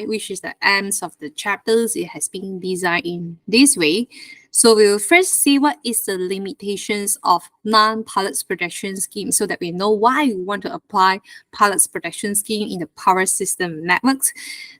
which is the ends of the chapters. It has been designed in this way. So we will first see what is the limitations of non-pallets protection scheme so that we know why we want to apply pallets protection scheme in the power system networks.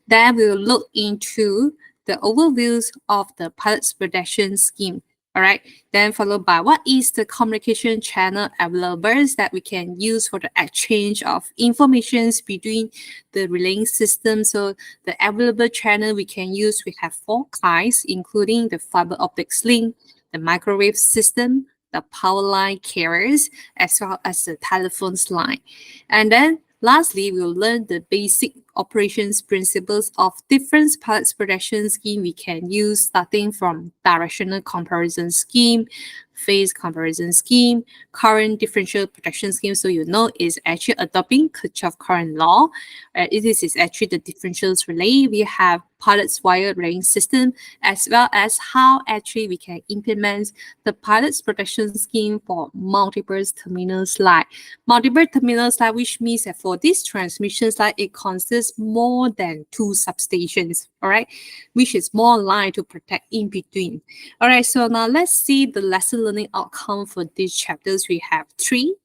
Then we will look into the overviews of the pallets protection scheme. All right, then followed by what is the communication channel available that we can use for the exchange of informations between the relaying system. So the available channel we can use, we have 4 kinds, including the fiber optics link, the microwave system, the power line carriers, as well as the telephones line. And then lastly, we'll learn the basic operations principles of different pallets protection scheme we can use, starting from directional comparison scheme, phase comparison scheme, current differential protection scheme. So you know it's actually adopting Kirchhoff current law. This is actually the differentials relay. We have pallets wire relaying system, as well as how actually we can implement the pallets protection scheme for multiple terminal slide. Multiple terminal slide, which means that for this transmission slide, it consists more than 2 substations, all right, which is more line to protect in between. All right, so now let's see the lesson learning outcome for these chapters. We have 3.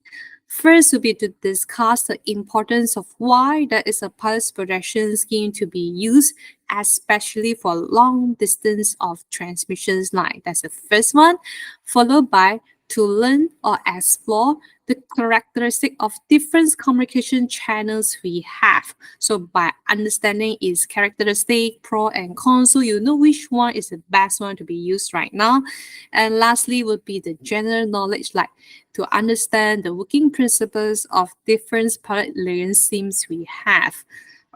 First will be to discuss the importance of why there is a pallets protection scheme to be used, especially for long distance of transmission line. That's the first one, followed by to learn or explore the characteristic of different communication channels we have. So by understanding its characteristic, pro and con, so you know which one is the best one to be used right now. And lastly would be the general knowledge, like to understand the working principles of different pallet layering schemes we have.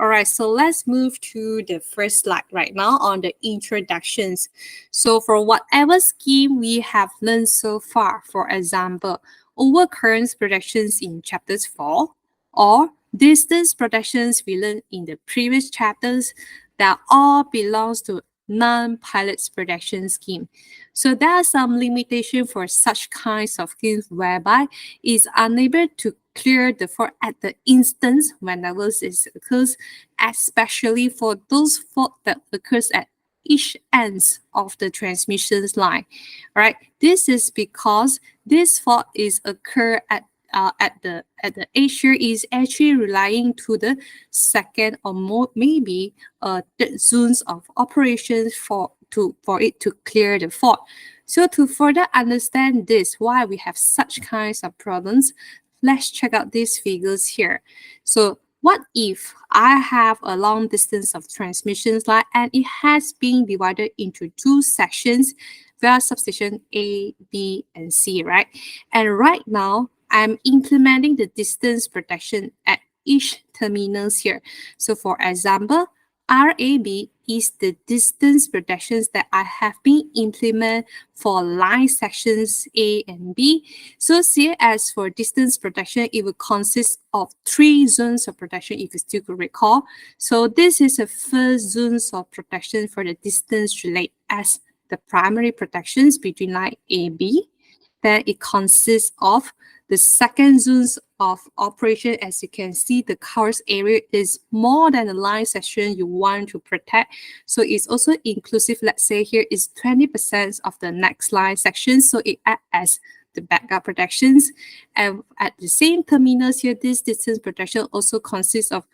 All right, so let's move to the first slide right now on the introductions. So for whatever scheme we have learned so far, for example, overcurrents protections in chapters 4 or distance protections we learned in the previous chapters, that all belongs to non-pallets protection scheme. So there are some limitation for such kinds of schemes whereby it's unable to clear the fault at the instance whenever it occurs, especially for those fault that occurs at each ends of the transmission line. All right, this is because this fault is occur at the edge here is actually relying to the second or more maybe third zones of operations for it to clear the fault. So to further understand this, why we have such kinds of problems, let's check out these figures here. So what if I have a long distance of transmission line and it has been divided into 2 sections via substation A, B, and C, right? And right now, I'm implementing the distance protection at each terminals here. So for example, RAB is the distance protections that I have been implement for line sections A and B. So see, as for distance protection, it will consist of 3 zones of protection, if you still could recall. So this is the first zones of protection for the distance relay as the primary protections between line A, B. Then it consists of the second zones of operation. As you can see, the coverage area is more than the line section you want to protect. So it's also inclusive. Let's say here is 20% of the next line section. So it acts as the backup protections. And at the same terminals here, this distance protection also consists of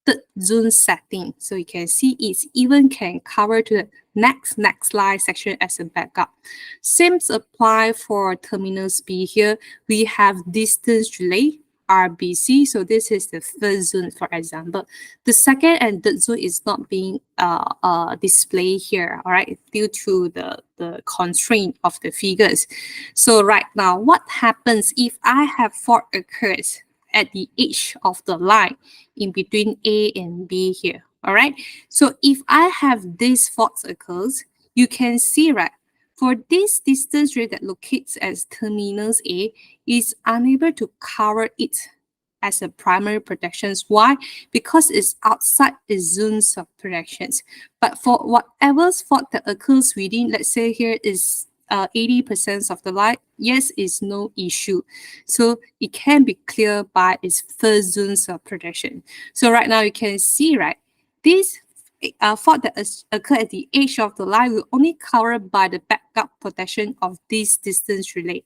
third zone setting. So you can see it even can cover to the next line section as a backup. Same apply for terminals B here. We have distance relay RBC. So this is the first zone, for example. The second and third zone is not being displayed here, all right, due to the constraint of the figures. So right now, what happens if I have fault occurs at the edge of the line in between A and B here? All right. So if I have this fault occurs, you can see, right, for this distance relay that locates as terminals A is unable to cover it as a primary protections. Why? Because it's outside the zones of protections. But for whatever fault that occurs within, let's say here is 80% of the line, yes, it's no issue. So it can be cleared by its first zones of protection. So right now you can see, right, this fault that occur at the edge of the line will only covered by the backup protection of this distance relay.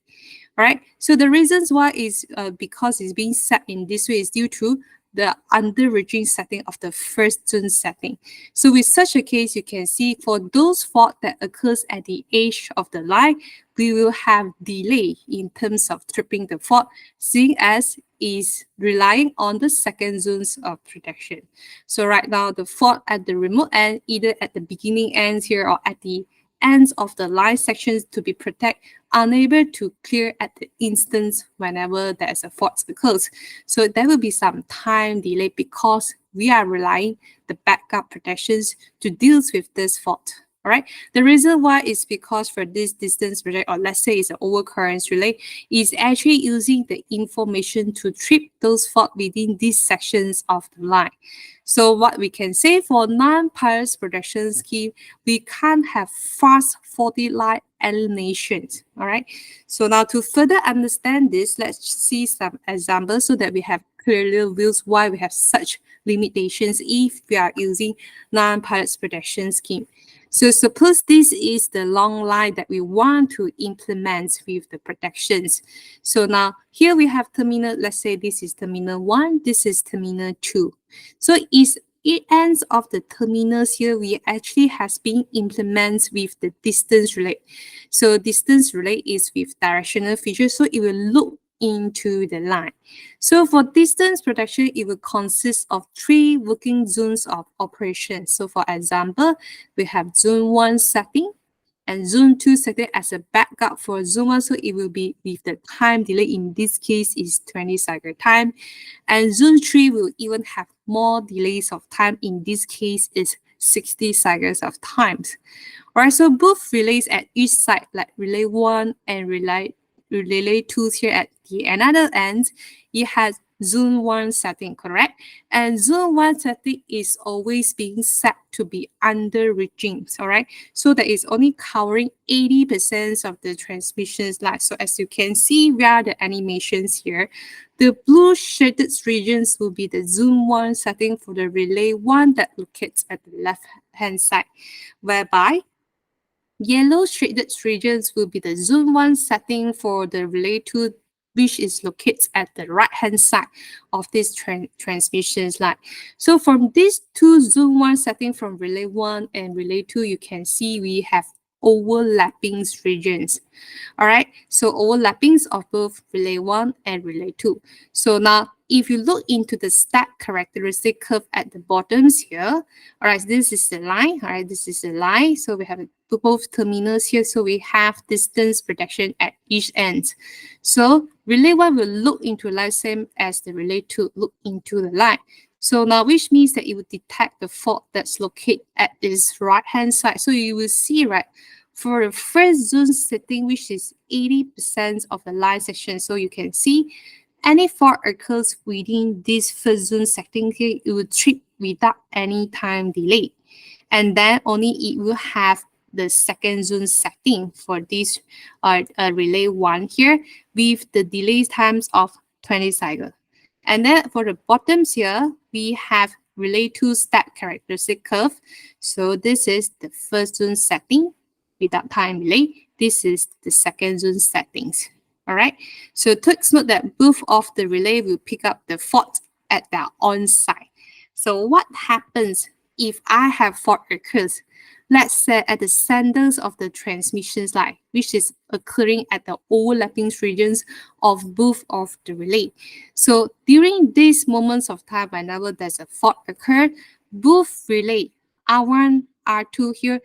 All right. So the reasons why is because it's being set in this way is due to the under regime setting of the first zone setting. So with such a case, you can see for those fault that occurs at the edge of the line, we will have delay in terms of tripping the fault, seeing as is relying on the second zones of protection. So right now, the fault at the remote end, either at the beginning ends here or at the ends of the line sections to be protected, unable to clear at the instance whenever there's a fault occurs. So there will be some time delay because we are relying the backup protections to deal with this fault. All right. The reason why is because for this distance relay, or let's say it's an overcurrent relay, is actually using the information to trip those faults within these sections of the line. So what we can say for non-Paris protection scheme, we can't have fast faulty line eliminations. All right. So now to further understand this, let's see some examples so that we have clear views why we have such limitations if we are using non-Paris protection scheme. So suppose this is the long line that we want to implement with the protections. So now here we have terminal, let's say this is terminal 1, this is terminal 2. So it ends of the terminals here, we actually has been implemented with the distance relay. So distance relay is with directional feature, so it will look into the line. So for distance protection, it will consist of 3 working zones of operation. So for example, we have zone 1 setting and zone 2 setting as a backup for zone 1. So it will be with the time delay, in this case is 20 cycle time. And zone 3 will even have more delays of time. In this case is 60 cycles of times. All right, so both relays at each side, like relay 1 and relay 2 here at the another end, it has zone 1 setting, correct? And zone 1 setting is always being set to be under regimes, all right? So that is only covering 80% of the transmissions line. So as you can see via the animations here, the blue shaded regions will be the zone 1 setting for the relay 1 that locates at the left-hand side, whereby yellow shaded regions will be the zone 1 setting for the relay 2, which is located at the right-hand side of this transmission line. So from these two zone 1 setting from relay 1 and relay 2, you can see we have overlapping regions. All right, so overlappings of both relay 1 and relay 2. So now, if you look into the stack characteristic curve at the bottoms here, all right, this is the line, all right, this is the line. So we have both terminals here, so we have distance protection at each end. So relay 1 will look into the line same as the relay 2 look into the line. So now, which means that it will detect the fault that's located at this right-hand side. So you will see, right, for the first zone setting, which is 80% of the line section, so you can see any fault occurs within this first zone setting here, it will trip without any time delay. And then only it will have the second zone setting for this relay 1 here with the delay times of 20 cycles. And then for the bottoms here, we have relay 2 stack characteristic curve. So this is the first zone setting without time delay. This is the second zone settings. All right. So take note that both of the relay will pick up the fault at their own side. So what happens if I have fault occurs? Let's say at the centers of the transmission line, which is occurring at the overlapping regions of both of the relay. So during these moments of time, whenever there's a fault occur, both relay R1, R2 here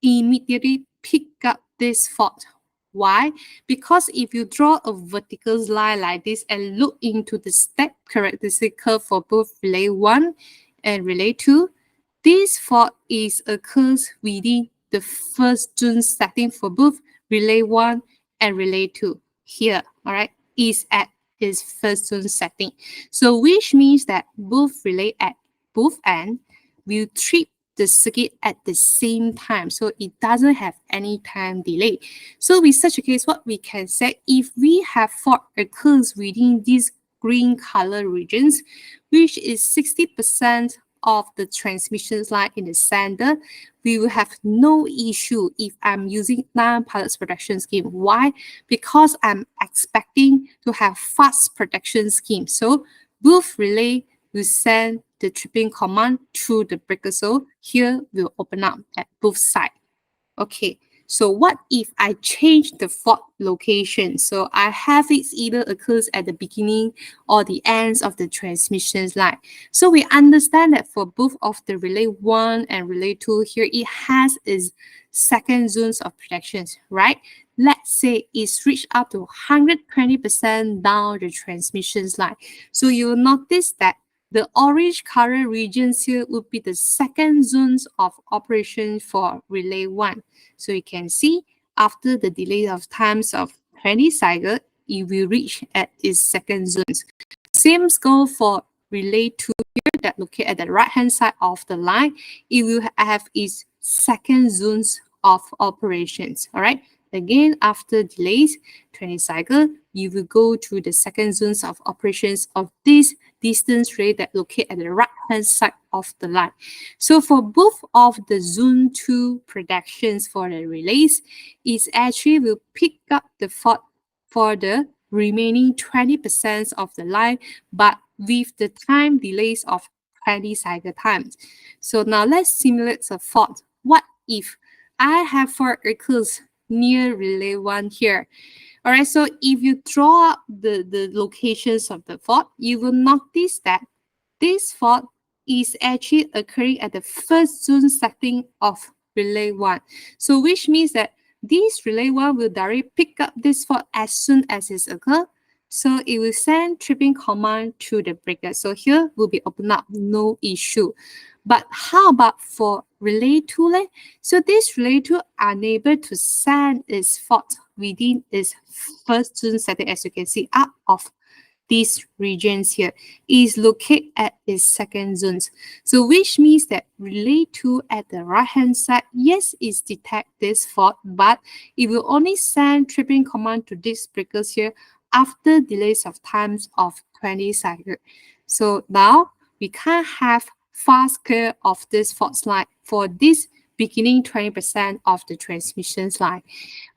immediately pick up this fault. Why? Because if you draw a vertical line like this and look into the stack characteristic curve for both relay 1 and relay 2, this fault occurs within the first zone setting for both relay 1 and relay 2. Here, all right, is at its first zone setting. So which means that both relay at both ends will trip the circuit at the same time. So it doesn't have any time delay. So with such a case, what we can say, if we have fault occurs within these green color regions, which is 60% of the transmission line in the center, we will have no issue if I'm using non-pilot protection scheme. Why? Because I'm expecting to have fast protection scheme. So both relay will send the tripping command through the breaker. So here we'll open up at both sides. Okay, so what if I change the fault location? So I have it either occurs at the beginning or the ends of the transmission line. So we understand that for both of the relay 1 and relay 2 here, it has its second zones of protections, right? Let's say it's reached up to 120% down the transmission line. So you will notice that the orange color regions here would be the second zones of operation for relay 1. So you can see after the delay of times of 20 cycle, it will reach at its second zones. Same goes for relay 2 here that located at the right hand side of the line. It will have its second zones of operations. All right. Again, after delays, 20 cycle, you will go to the second zones of operations of this distance relay that locate at the right hand side of the line. So for both of the zone 2 predictions for the relays, it actually will pick up the fault for the remaining 20% of the line, but with the time delays of 20 cycle times. So now let's simulate the fault. What if I have fault occurs near relay 1 here? All right, so if you draw up the locations of the fault, you will notice that this fault is actually occurring at the first zone setting of relay 1. So which means that this relay 1 will directly pick up this fault as soon as it occurs. So it will send tripping command to the breaker. So here will be open up, no issue. But how about for relay 2? So this relay 2 unable to send its fault within its first zone setting, as you can see, up of these regions here is located at its second zones. So which means that relay 2 at the right hand side, yes, it detect this fault, but it will only send tripping command to these breakers here after delays of times of 20 cycles. So now we can't have fast clear of this fault line for this beginning 20% of the transmission line.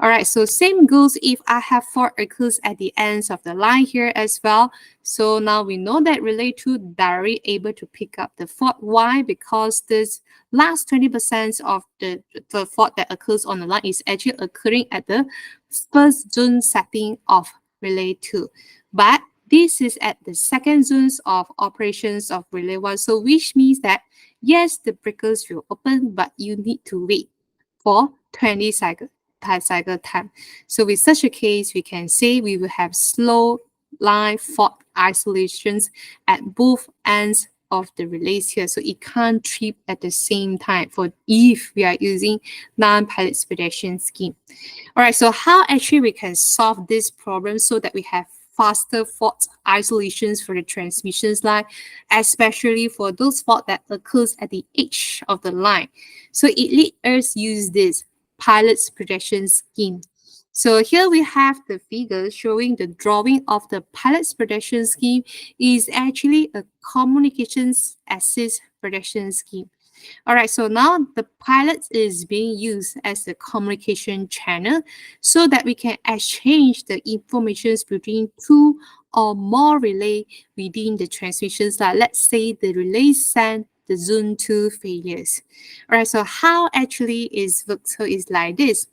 All right, so same goes if I have fault occurs at the ends of the line here as well. So now we know that relay 2 directly able to pick up the fault. Why? Because this last 20% of the fault that occurs on the line is actually occurring at the first zone setting of relay 2. But this is at the second zones of operations of relay 1. So which means that yes, the breakers will open, but you need to wait for 20 cycle time. So with such a case, we can say we will have slow line fault isolations at both ends of the relays here. So it can't trip at the same time for if we are using non-pilot protection scheme. All right, so how actually we can solve this problem so that we have faster fault isolations for the transmissions line, especially for those faults that occurs at the edge of the line. So it let us use this pilot's protection scheme. So here we have the figure showing the drawing of the pilot's protection scheme is actually a communications assist protection scheme. All right, so now the pilot is being used as a communication channel so that we can exchange the informations between two or more relay within the transmissions. Like let's say the relay send the zone 2 failures. All right, so how actually is worked is like this.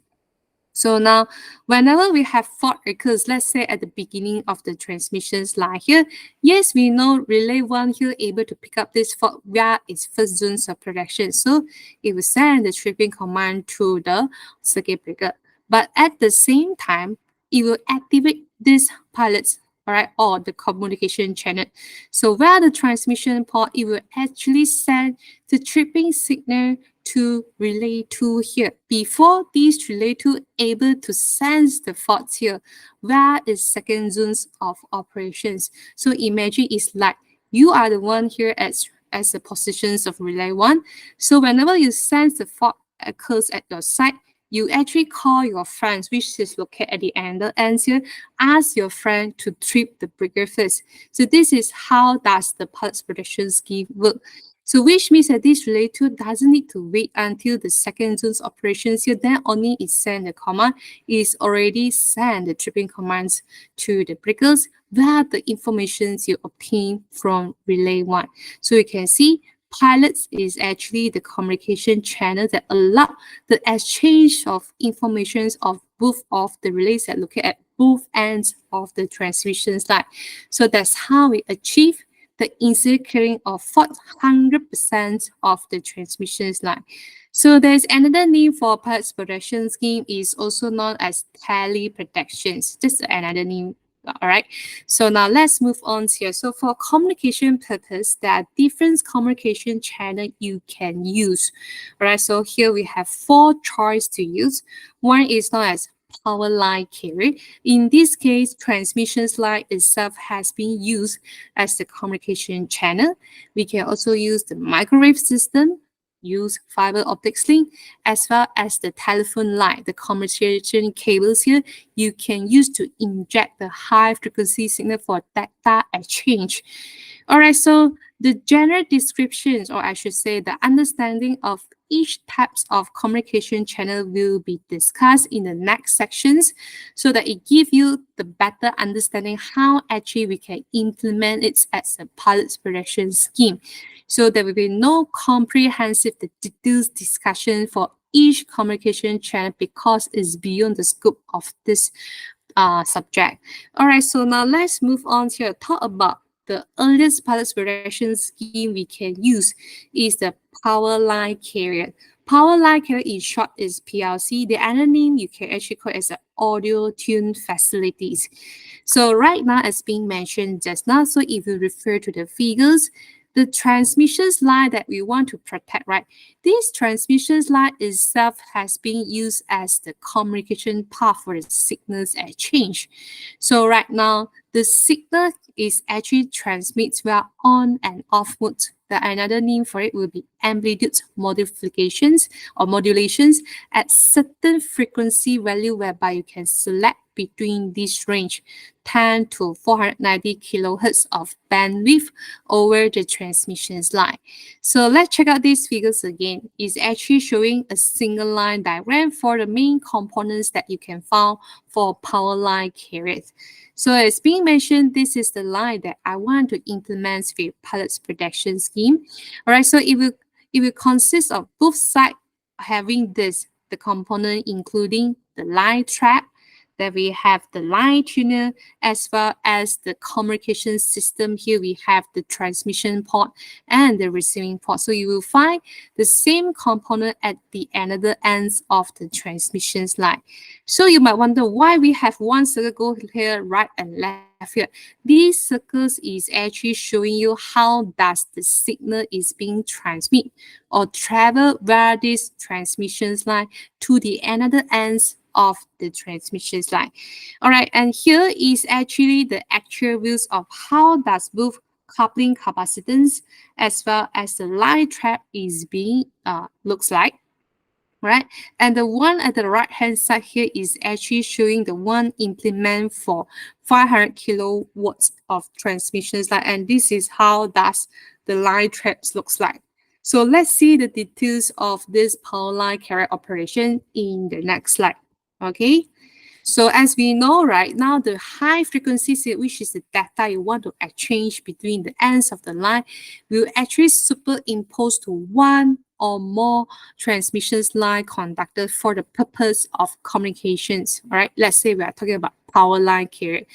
So now, whenever we have fault occurs, let's say at the beginning of the transmissions line here, yes, we know relay 1 here able to pick up this fault via its first zones of protection. So it will send the tripping command to the circuit breaker. But at the same time, it will activate this pilots, all right, or the communication channel. So via the transmission port, it will actually send the tripping signal to relay 2 here. Before these relay 2 able to sense the faults here, where is second zones of operations. So imagine it's like you are the one here as the positions of relay 1. So whenever you sense the fault occurs at your site, you actually call your friends, which is located at the ends here, ask your friend to trip the breaker first. So this is how does the pulse protection scheme work. So which means that this relay 2 doesn't need to wait until the second zone's operations here, then only it send the command, is already send the tripping commands to the breakers via the informations you obtain from relay 1. So you can see pilots is actually the communication channel that allow the exchange of informations of both of the relays that look at both ends of the transmission line. So that's how we achieve the easy clearing of 400% of the transmission line. So there's another name for parts protection scheme is also known as tele protections. Just another name. All right. So now let's move on here. So for communication purpose, there are different communication channel you can use. All right. So here we have 4 choice to use. One is known as power line carrier. In this case, transmission line itself has been used as the communication channel. We can also use the microwave system, use fiber optics link, as well as the telephone line, the communication cables here, you can use to inject the high frequency signal for data exchange. All right, so the general descriptions, or I should say the understanding of each types of communication channel will be discussed in the next sections so that it gives you the better understanding how actually we can implement it as a pilot production scheme. So there will be no comprehensive details discussion for each communication channel because it's beyond the scope of this subject. All right, so now let's move on to talk about the earliest pilot production scheme we can use is the power line carrier. Power line carrier in short is PLC. The other name you can actually call it as audio tune facilities. So right now, as being mentioned just now, so if you refer to the figures, the transmissions line that we want to protect, right? This transmissions line itself has been used as the communication path for the signals exchange. So right now, the signal is actually transmits via on and off mode. The another name for it will be amplitude modifications or modulations at certain frequency value whereby you can select between this range 10 to 490 kilohertz of bandwidth over the transmissions line. So let's check out these figures again. It's actually showing a single line diagram for the main components that you can find for power line carriers. So as being mentioned, this is the line that I want to implement with pellets protection scheme. All right, so it will consist of both sides having the component including the line trap, that we have the line tuner, as well as the communication system. Here we have the transmission port and the receiving port. So you will find the same component at the another ends of the transmissions line. So you might wonder why we have one circle go here, right and left here. These circles is actually showing you how does the signal is being transmitted or travel via this transmissions line to the another ends of the transmissions line. All right, and here is actually the actual views of how does both coupling capacitance as well as the line trap is being looks like. Right, and the one at the right hand side here is actually showing the one implement for 500 kilowatts of transmissions line, and this is how does the line traps looks like. So let's see the details of this power line carrier operation in the next slide. Okay, so as we know right now, the high frequency signal, which is the data you want to exchange between the ends of the line, will actually superimpose to one or more transmissions line conductor for the purpose of communications. All right, let's say we are talking about power line carrier.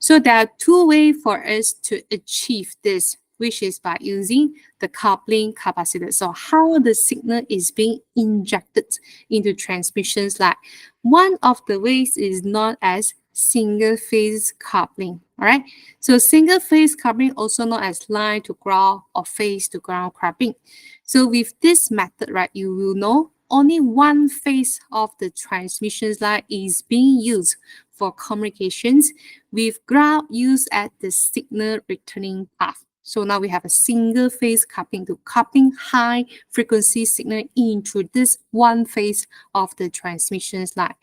So there are two ways for us to achieve this, which is by using the coupling capacitor. So how the signal is being injected into transmissions line. One of the ways is known as single phase coupling. All right. So single phase coupling, also known as line to ground or phase to ground coupling. So with this method, right, you will know only one phase of the transmission line is being used for communications with ground used at the signal returning path. So now we have a single phase coupling to coupling high frequency signal into this one phase of the transmission line.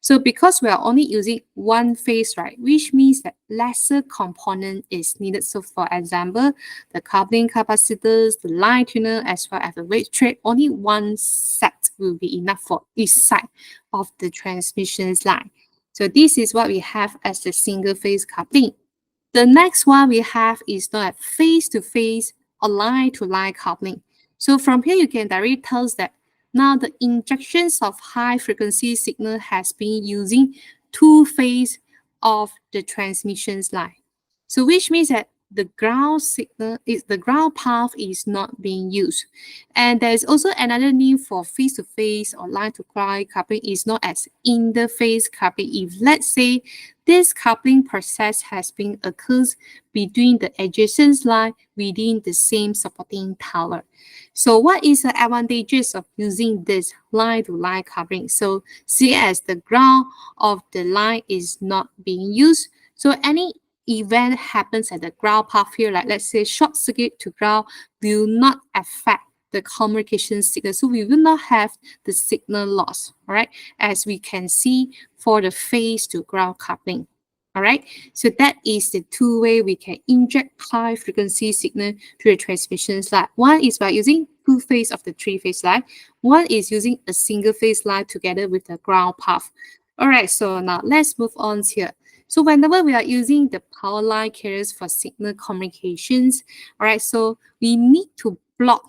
So because we are only using one phase, right, which means that lesser component is needed. So for example, the coupling capacitors, the line tuner, as well as the weight tray, only one set will be enough for each side of the transmission line. So this is what we have as the single phase coupling. The next one we have is known as face-to-face or line-to-line coupling. So from here, you can directly tell us that now the injections of high-frequency signal has been using two phase of the transmissions line. So which means that the ground signal is the ground path is not being used. And there is also another name for face-to-face or line-to-line coupling is known as interface coupling. If let's say this coupling process has been occurs between the adjacent line within the same supporting tower. So what is the advantages of using this line-to-line coupling? So see as the ground of the line is not being used, so any event happens at the ground path here, like let's say short circuit to ground, will not affect the communication signal. So we will not have the signal loss, all right, as we can see for the phase to ground coupling. All right, so that is the two way we can inject high frequency signal to the transmission line. One is by using two phase of the three phase line. One is using a single phase line together with the ground path. All right, so now let's move on here. So whenever we are using the power line carriers for signal communications, all right, so we need to block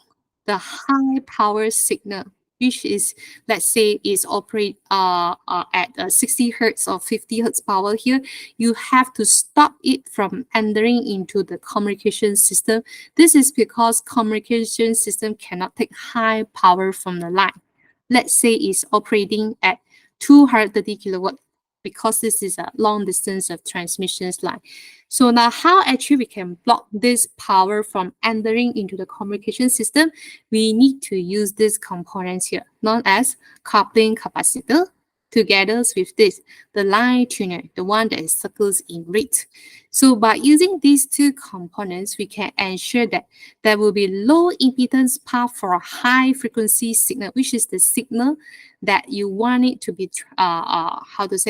the high power signal, which is, let's say, is operate at 60 hertz or 50 hertz power here. You have to stop it from entering into the communication system. This is because communication system cannot take high power from the line. Let's say it's operating at 230 kilowatt, because this is a long distance of transmissions line. So now how actually we can block this power from entering into the communication system? We need to use these components here, known as coupling capacitor, together with this, the line tuner, the one that circles in red. So by using these two components, we can ensure that there will be low impedance path for a high frequency signal, which is the signal that you want it to be,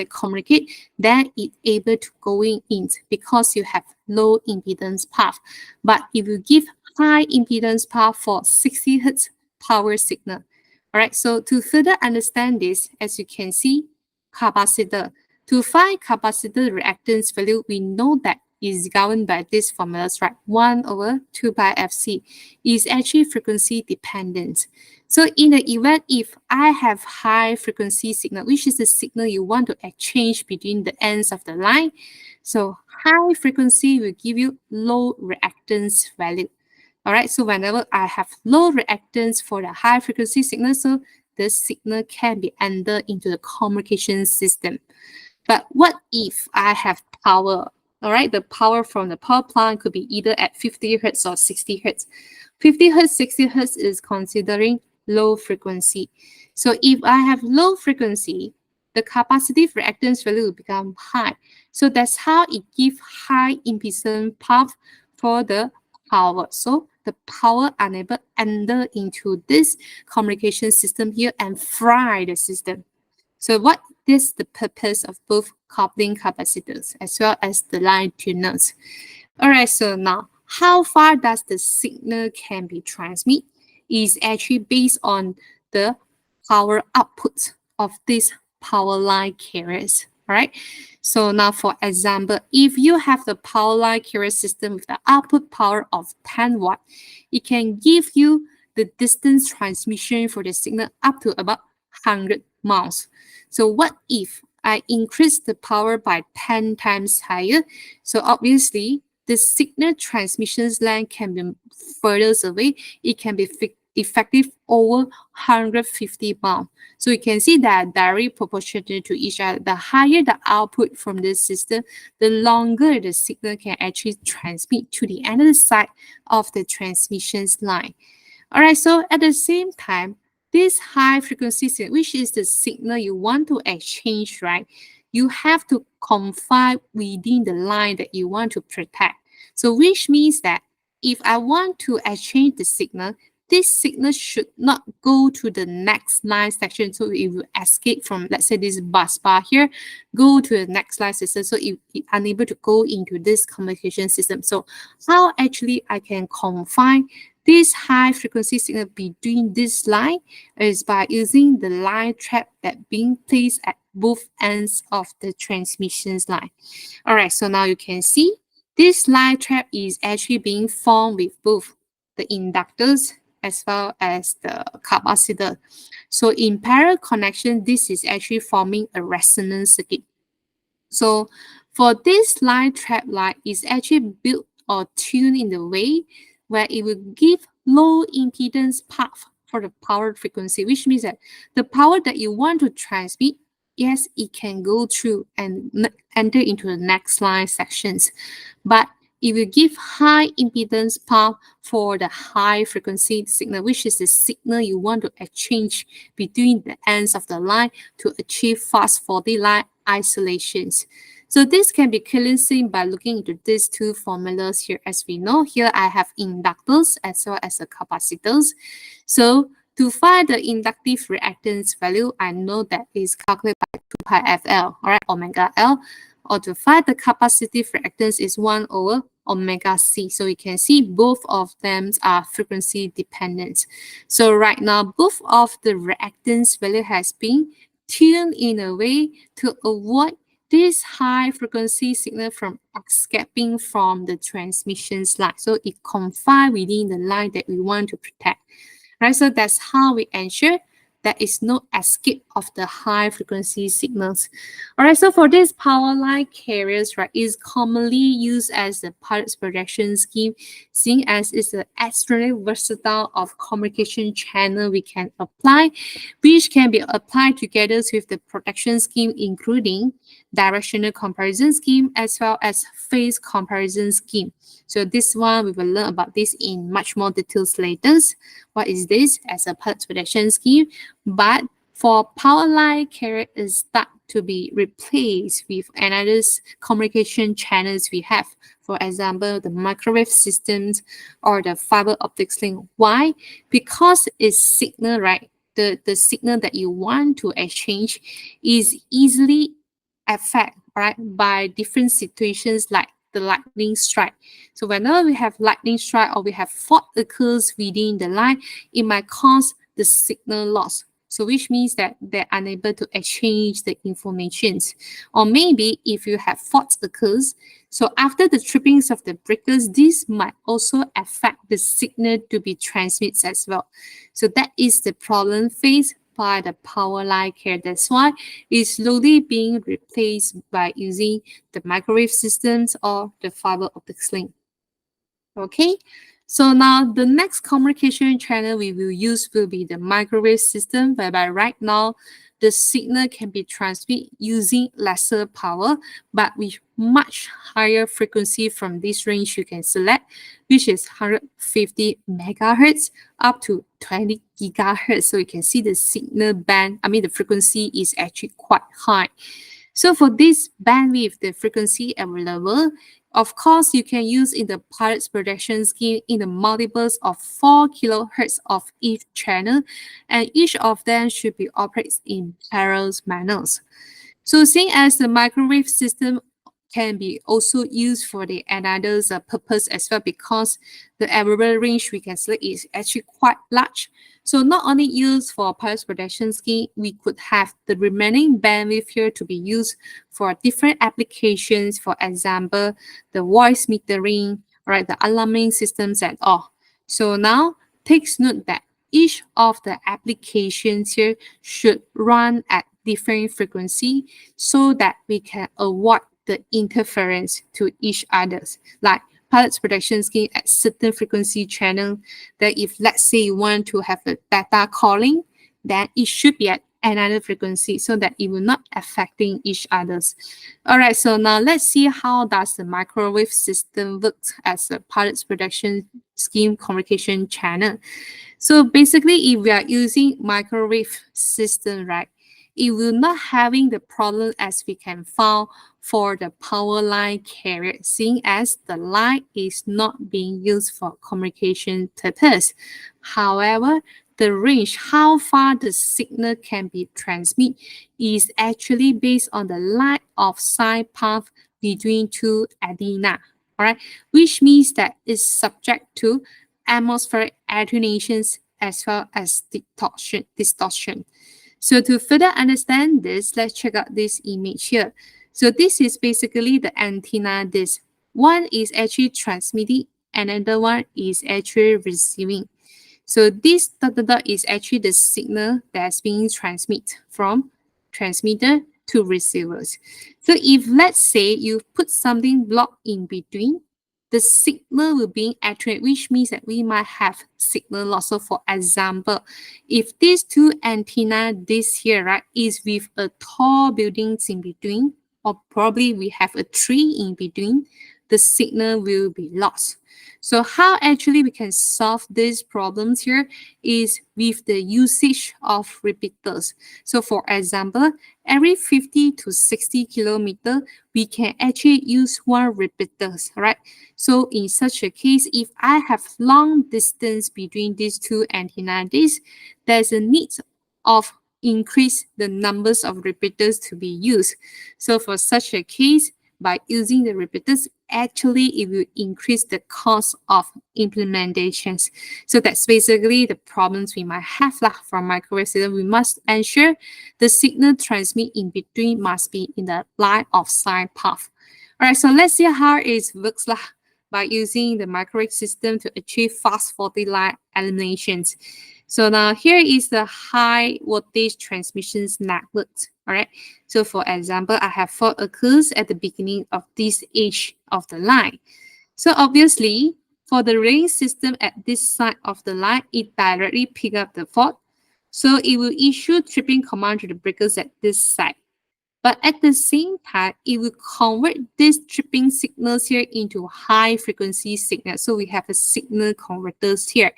communicate, then it's able to go in because you have low impedance path. But if you give high impedance path for 60 hertz power signal, all right, so to further understand this, as you can see, capacitor. To find capacitor reactance value, we know that is governed by these formulas, right? 1 over 2 pi Fc is actually frequency dependent. So in the event if I have high frequency signal, which is the signal you want to exchange between the ends of the line, so high frequency will give you low reactance value. All right, so whenever I have low reactance for the high frequency signal, so the signal can be entered into the communication system. But what if I have power? All right, the power from the power plant could be either at 50 hertz or 60 hertz. 50 hertz, 60 hertz is considering low frequency. So if I have low frequency, the capacitive reactance value will become high. So that's how it gives high impedance path for the power. So the power unable enter into this communication system here and fry the system. So what is the purpose of both coupling capacitors as well as the line tuners? All right, so now how far does the signal can be transmitted is actually based on the power output of these power line carriers. All right, so now for example, if you have the power line carrier system with the output power of 10 watt, it can give you the distance transmission for the signal up to about 100 miles. So what if I increase the power by 10 times higher? So obviously, the signal transmission length can be further away. It can be effective over 150 miles. So you can see that directly proportional to each other. The higher the output from this system, the longer the signal can actually transmit to the other side of the transmission line. All right, so at the same time, this high frequency signal, which is the signal you want to exchange, right? You have to confine within the line that you want to protect. So which means that if I want to exchange the signal, this signal should not go to the next line section. So it will escape from, let's say, this bus bar here, go to the next line system. So it unable to go into this communication system. So how actually I can confine this high frequency signal between this line is by using the line trap that being placed at both ends of the transmissions line. All right, so now you can see this line trap is actually being formed with both the inductors as well as the capacitor. So in parallel connection, this is actually forming a resonance circuit. So for this line trap line is actually built or tuned in the way where it will give low impedance path for the power frequency, which means that the power that you want to transmit, yes, it can go through and enter into the next line sections, but it will give high impedance path for the high frequency signal, which is the signal you want to exchange between the ends of the line to achieve fast 40 line isolations. So this can be clearly seen by looking into these two formulas here. As we know, here I have inductors as well as the capacitors. So to find the inductive reactance value, I know that is calculated by 2 pi FL, all right, omega L. Or to find the capacitive reactance is 1 over omega C. So you can see both of them are frequency dependent. So right now, both of the reactance value has been tuned in a way to avoid this high frequency signal from escaping from the transmissions line. So it confined within the line that we want to protect. Right, so that's how we ensure there is no escape of the high frequency signals. All right, so for this power line carriers, right, is commonly used as the pulse projection scheme, seeing as it's an extremely versatile of communication channel we can apply, which can be applied together with the protection scheme, including directional comparison scheme as well as phase comparison scheme. So this one, we will learn about this in much more details later. What is this as a pulse projection scheme? But for power line carrier is start to be replaced with another communication channels we have. For example, the microwave systems or the fiber optics link. Why? Because it's signal, right? The signal that you want to exchange is easily affected, right, by different situations like the lightning strike. So whenever we have lightning strike or we have fault occurs within the line, it might cause the signal loss. So which means that they're unable to exchange the informations. Or maybe if you have fault occurs, so after the trippings of the breakers, this might also affect the signal to be transmitted as well. So that is the problem faced by the power line carrier. That's why it's slowly being replaced by using the microwave systems or the fiber optics link. Okay, so now the next communication channel we will use will be the microwave system, whereby right now the signal can be transmitted using lesser power, but with much higher frequency from this range you can select, which is 150 megahertz up to 20 gigahertz. So you can see the signal band, the frequency is actually quite high. So for this bandwidth, the frequency available, of course, you can use in the pulse projection scheme in the multiples of 4 kilohertz of each channel, and each of them should be operated in parallel manners. So seeing as the microwave system can be also used for the another purpose as well, because the available range we can select is actually quite large. So not only used for pulse projection scheme, we could have the remaining bandwidth here to be used for different applications. For example, the voice metering, right, the alarming systems and all. So now takes note that each of the applications here should run at different frequency so that we can avoid the interference to each others. Like pulse projection scheme at certain frequency channel, that if let's say you want to have a data calling, then it should be at another frequency so that it will not affecting each others. All right, so now let's see how does the microwave system work as a pulse projection scheme communication channel. So basically, if we are using microwave system, right, it will not having the problem as we can found for the power line carrier, seeing as the line is not being used for communication purpose. However, the range, how far the signal can be transmitted, is actually based on the line of sight path between two antenna, all right, which means that it's subject to atmospheric attenuations as well as distortion. So to further understand this, let's check out this image here. So this is basically the antenna disc. One is actually transmitting, another one is actually receiving. So this dot dot dot is actually the signal that's being transmitted from transmitter to receivers. So if let's say you put something block in between, the signal will be attenuated, which means that we might have signal loss. So for example, if these two antenna, this here, right, is with a tall buildings in between, or probably we have a tree in between, the signal will be lost. So how actually we can solve these problems here is with the usage of repeaters. So for example, every 50 to 60 kilometer, we can actually use one repeaters, right? So in such a case, if I have long distance between these two antennas, there's a need of increase the numbers of repeaters to be used. So for such a case, by using the repeaters, actually it will increase the cost of implementations. So that's basically the problems we might have from microwave system. We must ensure the signal transmit in between must be in the line of sight path. All right, so let's see how it works by using the microwave system to achieve fast 40 line eliminations. So now here is the high voltage transmissions network. All right. So for example, I have fault occurs at the beginning of this edge of the line. So obviously, for the range system at this side of the line, it directly pick up the fault. So it will issue tripping command to the breakers at this side. But at the same time, it will convert these tripping signals here into high frequency signals. So we have a signal converters here.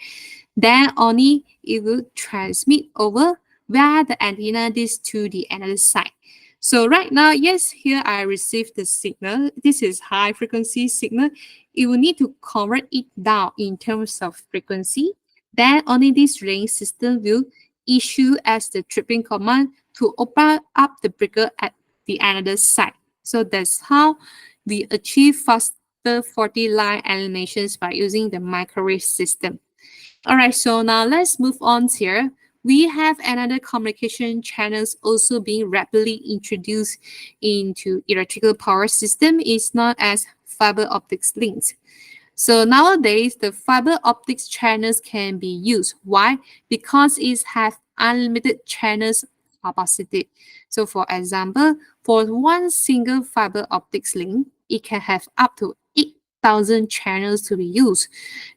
Then only it will transmit over via the antenna this to the another side. So right now, yes, here I received the signal. This is high frequency signal. It will need to convert it down in terms of frequency. Then only this range system will issue as the tripping command to open up the breaker at the another side. So that's how we achieve faster 40 line animations by using the microwave system. All right, so now let's move on here. We have another communication channels also being rapidly introduced into electrical power system. It's known as fiber optics links. So nowadays, the fiber optics channels can be used. Why? Because it has unlimited channels capacity. So for example, for one single fiber optics link, it can have up to 8,000 channels to be used.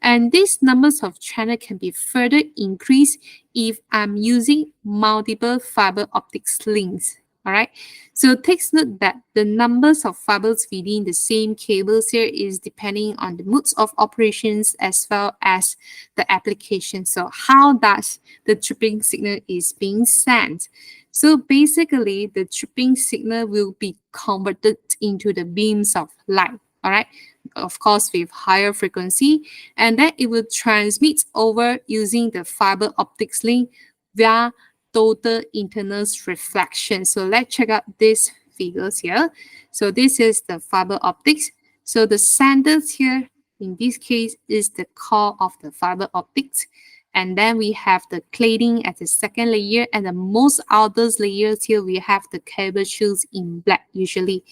And these numbers of channels can be further increased if I'm using multiple fiber optics links. All right. So take note that the numbers of fibers within the same cables here is depending on the modes of operations as well as the application. So how does the tripping signal is being sent? So basically, the tripping signal will be converted into the beams of light. All right. Of course, with higher frequency, and then it will transmit over using the fiber optics link via total internal reflection. So let's check out these figures here. So this is the fiber optics. So the centers here, in this case, is the core of the fiber optics. And then we have the cladding as the second layer, and the most outer layers here, we have the cable shields in black usually.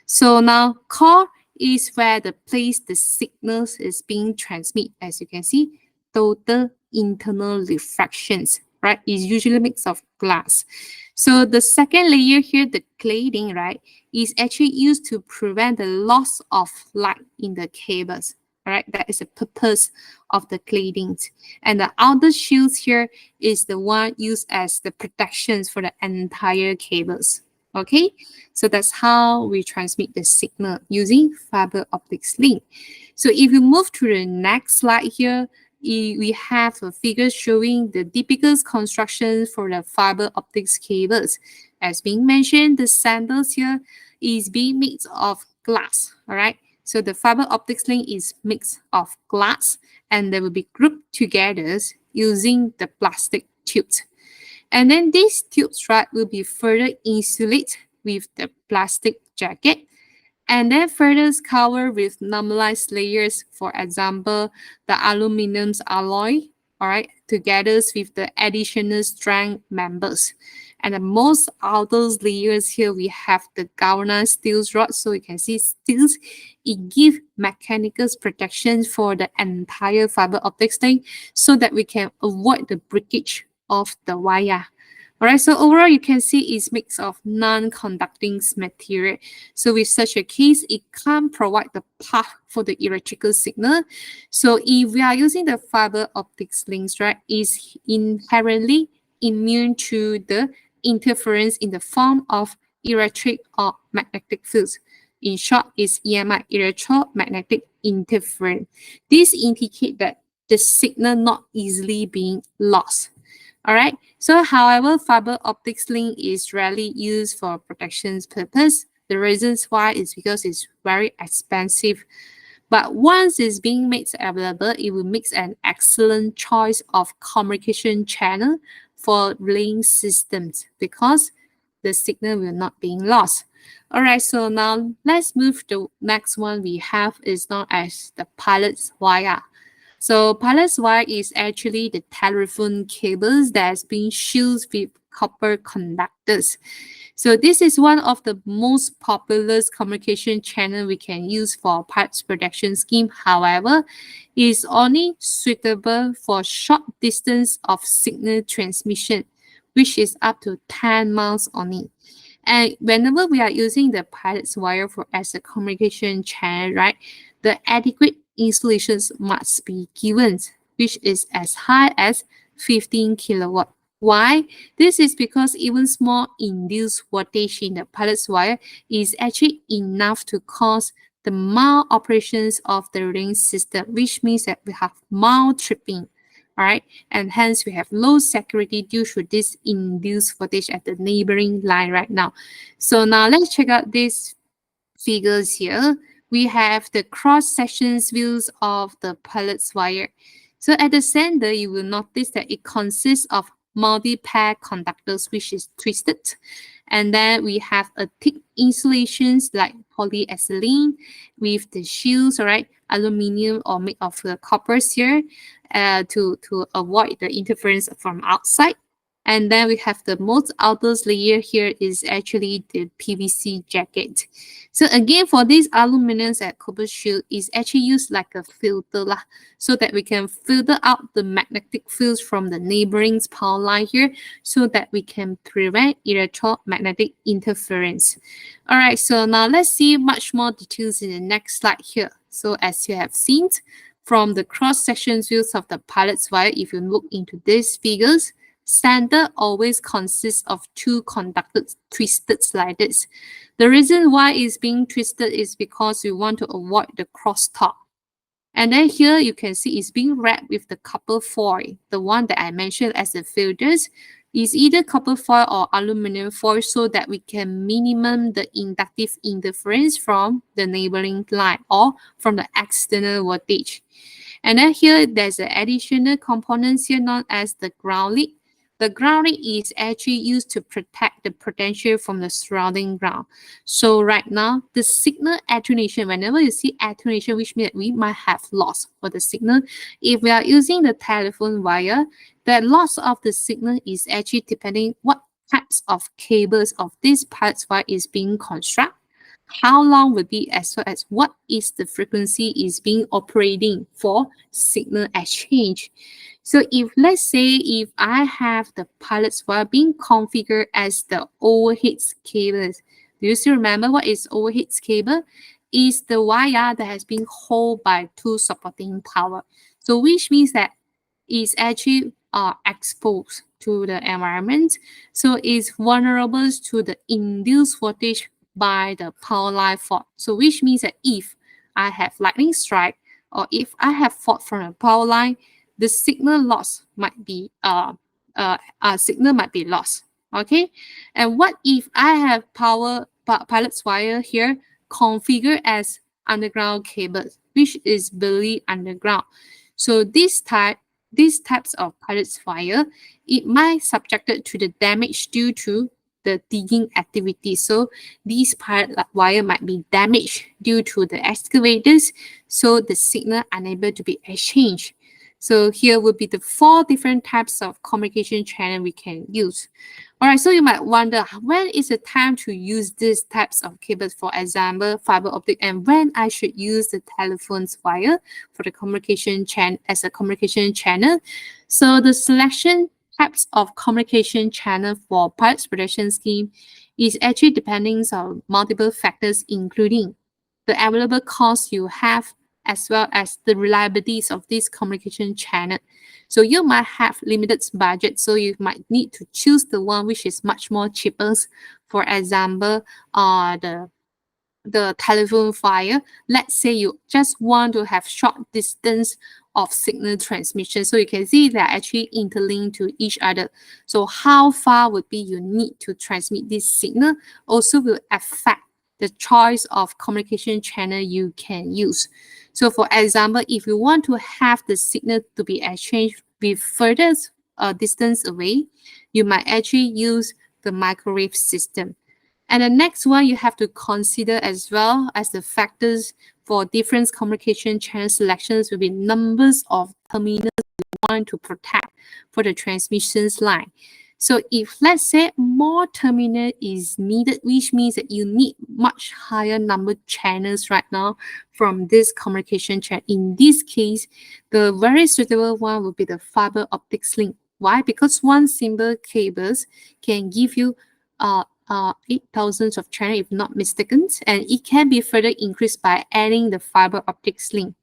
So now core is where the place the signals is being transmitted. As you can see, total internal refractions, right, is usually a mix of glass. So the second layer here, the cladding, right, is actually used to prevent the loss of light in the cables. All right, that is the purpose of the claddings. And the outer shields here is the one used as the protections for the entire cables. Okay, so that's how we transmit the signal using fiber optics link. So if you move to the next slide here, we have a figure showing the typical construction for the fiber optics cables. As being mentioned, the sandals here is being made of glass. All right. So the fiber optics link is mixed of glass and they will be grouped together using the plastic tubes. And then these tubes, right, will be further insulated with the plastic jacket and then further covered with normalized layers, for example, the aluminum's alloy, all right, together with the additional strand members. And the most outer layers here, we have the galvanized steel rod. So you can see steels, it gives mechanical protection for the entire fiber optic link so that we can avoid the breakage of the wire. All right, so overall you can see it's mix of non-conducting material. So with such a case, it can't provide the path for the electrical signal. So if we are using the fiber optics links, right, is inherently immune to the interference in the form of electric or magnetic fields. In short, is EMI, electromagnetic interference. This indicates that the signal not easily being lost. All right. So, however, fiber optics link is rarely used for protection purpose. The reasons why is because it's very expensive. But once it's being made available, it will make an excellent choice of communication channel for link systems because the signal will not being lost. All right, so now let's move to next one we have is known as the pilot's wire. So pilot's wire is actually the telephone cables that's been fused with copper conductors. So this is one of the most popular communication channel we can use for parts protection scheme. However, it is only suitable for short distance of signal transmission, which is up to 10 miles only. And whenever we are using the pilot's wire for as a communication channel, right, the adequate installations must be given, which is as high as 15 kilowatt. Why? This is because even small induced voltage in the pilot's wire is actually enough to cause the maloperations of the ring system, which means that we have maltripping. All right, and hence we have low security due to this induced voltage at the neighboring line right now. So now let's check out these figures here. We have the cross sections views of the pilot's wire. So at the center, you will notice that it consists of multi-pair conductors which is twisted. And then we have a thick insulations like polyethylene with the shields, all right, aluminum or made of the coppers here to avoid the interference from outside. And then we have the most outer layer here is actually the PVC jacket. So again, for these aluminum and copper shield is actually used like a filter lah, so that we can filter out the magnetic fields from the neighboring power line here so that we can prevent electromagnetic interference. All right, so now let's see much more details in the next slide here. So as you have seen from the cross-section views of the pilot's wire, if you look into these figures, center always consists of two conductors twisted like this. The reason why it's being twisted is because we want to avoid the crosstalk. And then here you can see it's being wrapped with the copper foil, the one that I mentioned as the filters is either copper foil or aluminum foil so that we can minimum the inductive interference from the neighboring line or from the external voltage. And then here there's an additional components here known as the ground lead. The ground lead is actually used to protect the potential from the surrounding ground. So right now, the signal attenuation, whenever you see attenuation, which means we might have loss for the signal. If we are using the telephone wire, the loss of the signal is actually depending what types of cables of these parts wire is being constructed, how long will be as well as what is the frequency is being operating for signal exchange. So if let's say if I have the pilot's wire being configured as the overhead cables, do you still remember what is overhead cable? Is the wire that has been held by two supporting tower. So which means that it's actually exposed to the environment. So it's vulnerable to the induced voltage by the power line fault. So which means that if I have lightning strike or if I have fault from a power line, the signal loss might be signal might be lost. Okay, and what if I have pilot's wire here configured as underground cables, which is buried underground? So these types of pilot's wire, it might subjected to the damage due to the digging activity. So these pilot wire might be damaged due to the excavators, so the signal unable to be exchanged. So here would be the 4 different types of communication channel we can use. All right, so you might wonder when is the time to use these types of cables, for example, fiber optic, and when I should use the telephone's wire for the communication channel as a communication channel. So the selection types of communication channel for pilot's protection scheme is actually depending on multiple factors, including the available cost you have as well as the reliabilities of this communication channel. So you might have limited budget, so you might need to choose the one which is much more cheaper. For example, the telephone wire. Let's say you just want to have short distance of signal transmission. So you can see they're actually interlinked to each other. So how far would be you need to transmit this signal also will affect the choice of communication channel you can use. So for example, if you want to have the signal to be exchanged with further distance away, you might actually use the microwave system. And the next one you have to consider as well as the factors for different communication channel selections will be numbers of terminals you want to protect for the transmissions line. So if let's say more terminal is needed, which means that you need much higher number of channels right now from this communication channel. In this case, the very suitable one will be the fiber optics link. Why? Because one simple cables can give you 8,000 of channel if not mistaken, and it can be further increased by adding the fiber optics link.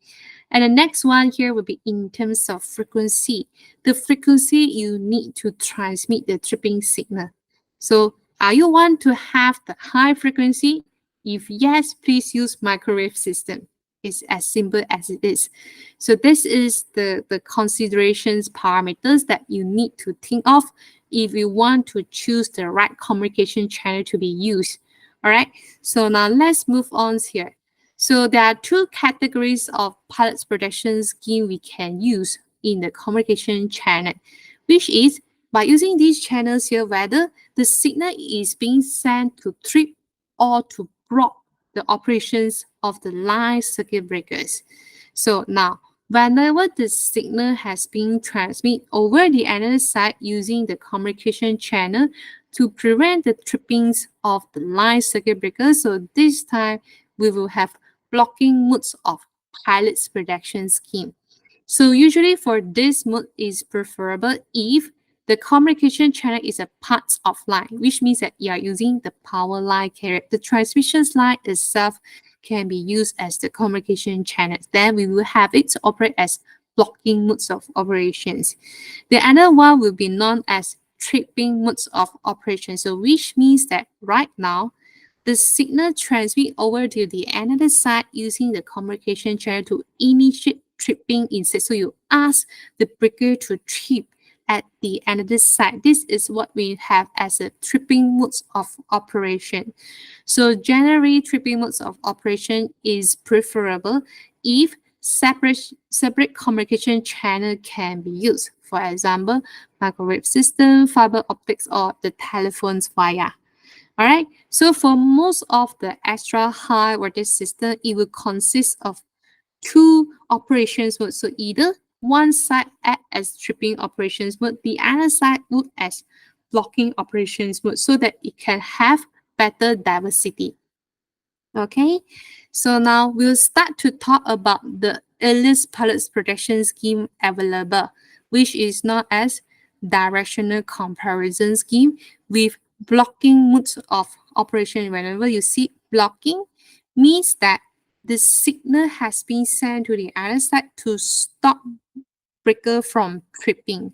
And the next one here will be in terms of frequency. The frequency you need to transmit the tripping signal. So are you want to have the high frequency? If yes, please use microwave system. It's as simple as it is. So this is the considerations parameters that you need to think of if you want to choose the right communication channel to be used. All right, so now let's move on here. So there are 2 categories of pilot's protection scheme we can use in the communication channel, which is by using these channels here, whether the signal is being sent to trip or to block the operations of the line circuit breakers. So now, whenever the signal has been transmitted over the other side using the communication channel to prevent the trippings of the line circuit breakers, so this time we will have blocking modes of pilot's protection scheme. So usually for this mode is preferable if the communication channel is a part of line, which means that you are using the power line carrier. The transmission line itself can be used as the communication channel. Then we will have it to operate as blocking modes of operations. The other one will be known as tripping modes of operation. So which means that right now, the signal transmit over to the another side using the communication channel to initiate tripping instead. So you ask the breaker to trip at the another side. This is what we have as a tripping modes of operation. So generally, tripping modes of operation is preferable if separate communication channel can be used. For example, microwave system, fiber optics, or the telephone's wire. All right, so for most of the extra high voltage system, it will consist of 2 operations modes. So either one side act as tripping operations mode, the other side would as blocking operations mode so that it can have better diversity. Okay, so now we'll start to talk about the earliest pilot's protection scheme available, which is known as directional comparison scheme with blocking modes of operation. Whenever you see blocking, means that the signal has been sent to the other side to stop breaker from tripping.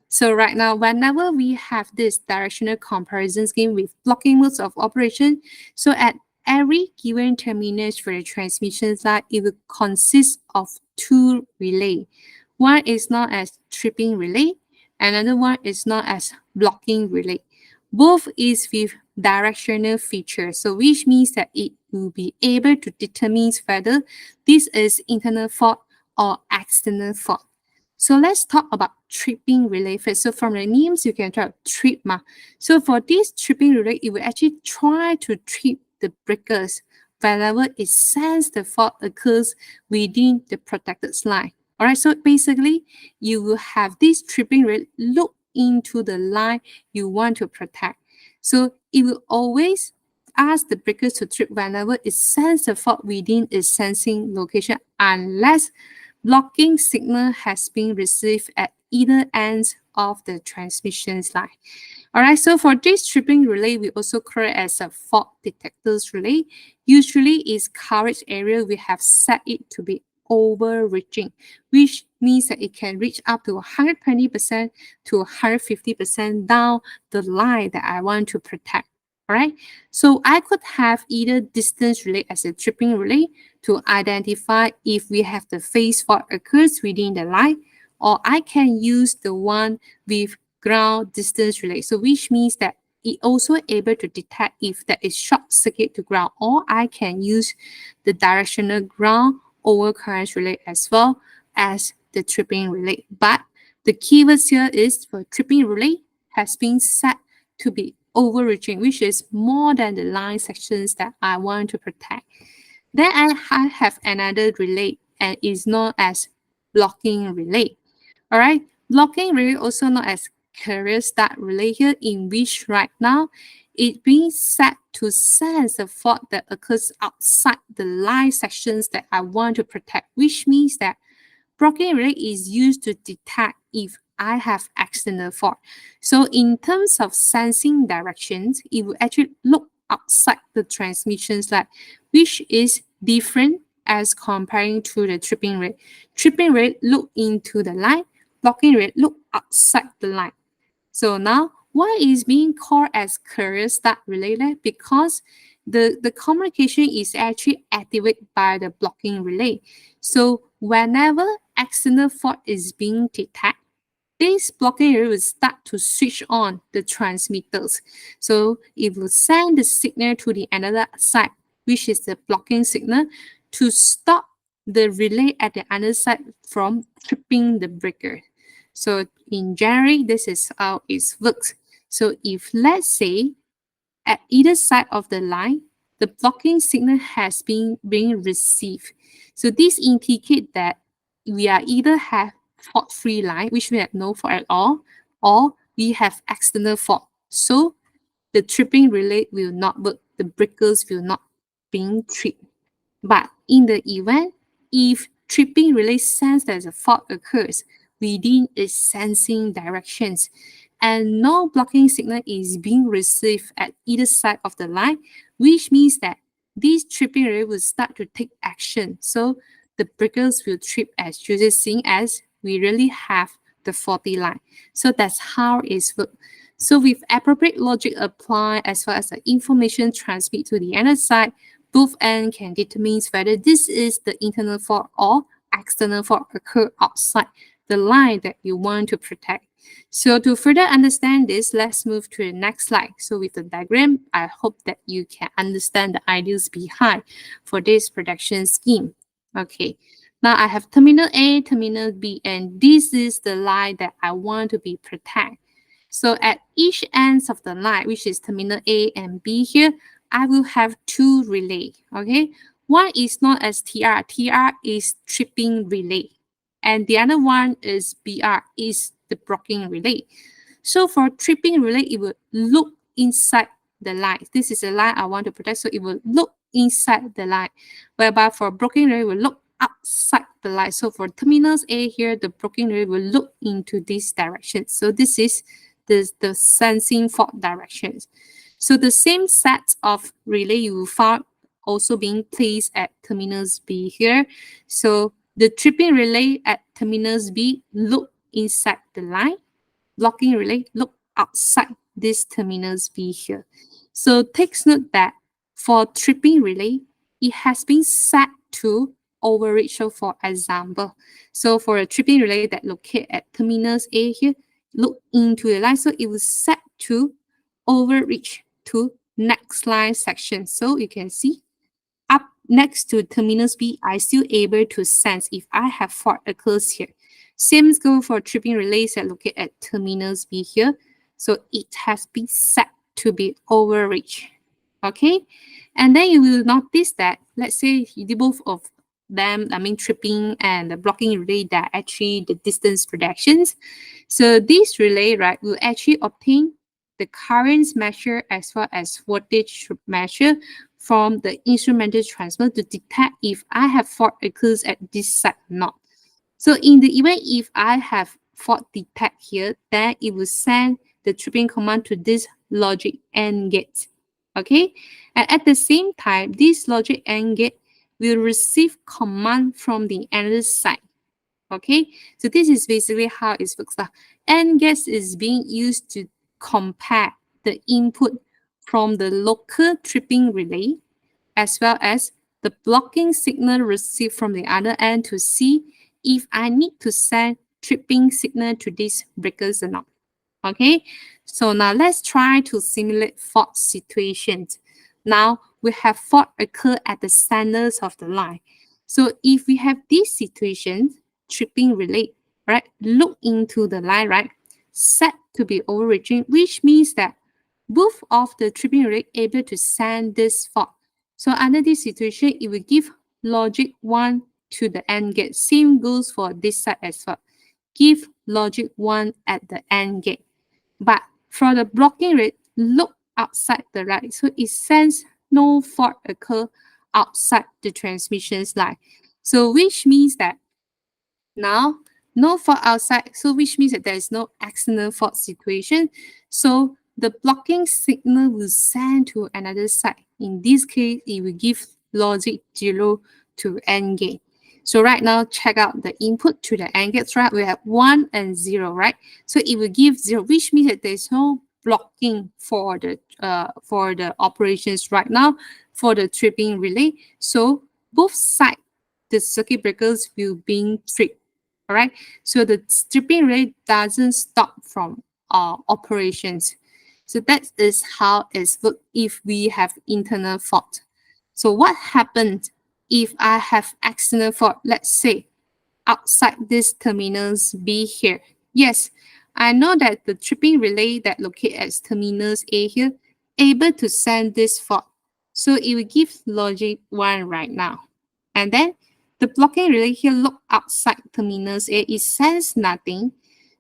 So right now, whenever we have this directional comparison scheme with blocking modes of operation, so at every given terminus for the transmission line, it will consist of 2 relay. One is known as tripping relay, another one is known as blocking relay. Both is with directional feature, so which means that it will be able to determine whether this is internal fault or external fault. So let's talk about tripping relay first. So from the names, you can try to trip. So for this tripping relay, it will actually try to trip the breakers whenever it senses the fault occurs within the protected line. All right, so basically, you will have this tripping relay look into the line you want to protect. So it will always ask the breakers to trip whenever it senses the fault within its sensing location, unless blocking signal has been received at either ends of the transmission line. Alright, so for this tripping relay, we also call it as a fault detectors relay. Usually its coverage area, we have set it to be overreaching, which means that it can reach up to 120% to 150% down the line that I want to protect. Alright, so I could have either distance relay as a tripping relay to identify if we have the phase fault occurs within the line, or I can use the one with ground distance relay. So which means that it also able to detect if there is short circuit to ground, or I can use the directional ground overcurrent relay as well as the tripping relay. But the keywords here is for tripping relay has been set to be overreaching, which is more than the line sections that I want to protect. Then I have another relay and is known as blocking relay. All right, blocking relay also known as carrier start relay here, in which right now it being set to sense the fault that occurs outside the line sections that I want to protect, which means that blocking relay is used to detect if I have external fault. So in terms of sensing directions, it will actually look outside the transmissions line, which is different as comparing to the tripping rate. Tripping rate look into the line, blocking rate look outside the line. So now, why is being called as carrier start relay? Because the communication is actually activated by the blocking relay. So whenever external fault is being detected, this blocking relay will start to switch on the transmitters. So it will send the signal to the another side, which is the blocking signal, to stop the relay at the other side from tripping the breaker. So in general, this is how it works. So if let's say at either side of the line, the blocking signal has been being received. So this indicates that we are either have fault-free line, which we have no fault at all, or we have external fault. So the tripping relay will not work. The breakers will not being tripped. But in the event, if tripping relay sense that a fault occurs within its sensing directions and no blocking signal is being received at either side of the line, which means that this tripping relay will start to take action. So the breakers will trip as usually, seeing as we really have the faulty line. So that's how it's works. So with appropriate logic applied as well as the information transmit to the other side, both ends can determine whether this is the internal fault or external fault occur outside the line that you want to protect. So to further understand this, let's move to the next slide. So with the diagram, I hope that you can understand the ideas behind for this protection scheme. Okay, now I have terminal A, terminal B, and this is the line that I want to be protect. So at each ends of the line, which is terminal A and B here, I will have two relay, okay? One is known as TR. TR is tripping relay. And the other one is BR, is the blocking relay. So for tripping relay, it will look inside the line. This is a line I want to protect, so it will look inside the line. Whereby for blocking relay, it will look outside the line. So for terminals A here, the blocking relay will look into this direction. So this is the sensing fault directions. So the same set of relay you will find also being placed at terminals B here. So the tripping relay at terminals B look inside the line. Blocking relay look outside this terminals B here. So take note that for tripping relay, it has been set to overreach. So for example, so for a tripping relay that locate at terminals A here, look into the line. So it will set to overreach to next line section. So you can see up next to terminus B, I still able to sense if I have fault occurs here. Same go for tripping relays that located at terminus B here. So it has been set to be overreach. Okay, and then you will notice that, let's say the both of them, I mean tripping and the blocking relay, that actually the distance predictions. So this relay, right, will actually obtain the currents measure as well as voltage measure from the instrumented transmitter to detect if I have fault occurs at this site or not. So in the event if I have fault detect here, then it will send the tripping command to this logic AND gate. Okay, and at the same time, this logic AND gate will receive command from the another side. Okay, so this is basically how it works. AND gate is being used to compare the input from the local tripping relay as well as the blocking signal received from the other end to see if I need to send tripping signal to these breakers or not. Okay, so now let's try to simulate fault situations. Now we have fault occur at the centers of the line. So if we have this situation, tripping relay, right, look into the line, right, set to be overreaching, which means that both of the tripping relay able to send this fault. So under this situation, it will give logic 1 to the AND gate. Same goes for this side as well. Give logic 1 at the AND gate. But for the blocking rate, look outside the line. So it sends no fault occur outside the transmissions line. So which means that now no fault outside, so which means that there is no external fault situation. So the blocking signal will send to another side. In this case, it will give logic 0 to AND gate. So right now, check out the input to the AND gates, right? We have 1 and 0, right? So it will give 0, which means that there's no blocking for the operations right now for the tripping relay. So both sides, the circuit breakers will be tripped. All right. So the tripping relay doesn't stop from operations. So that is how it's look if we have internal fault. So what happens if I have external fault? Let's say outside this terminals B here. Yes, I know that the tripping relay that locate at terminals A here able to send this fault. So it will give logic 1 right now. And then the blocking relay here look outside terminals A. It sends nothing.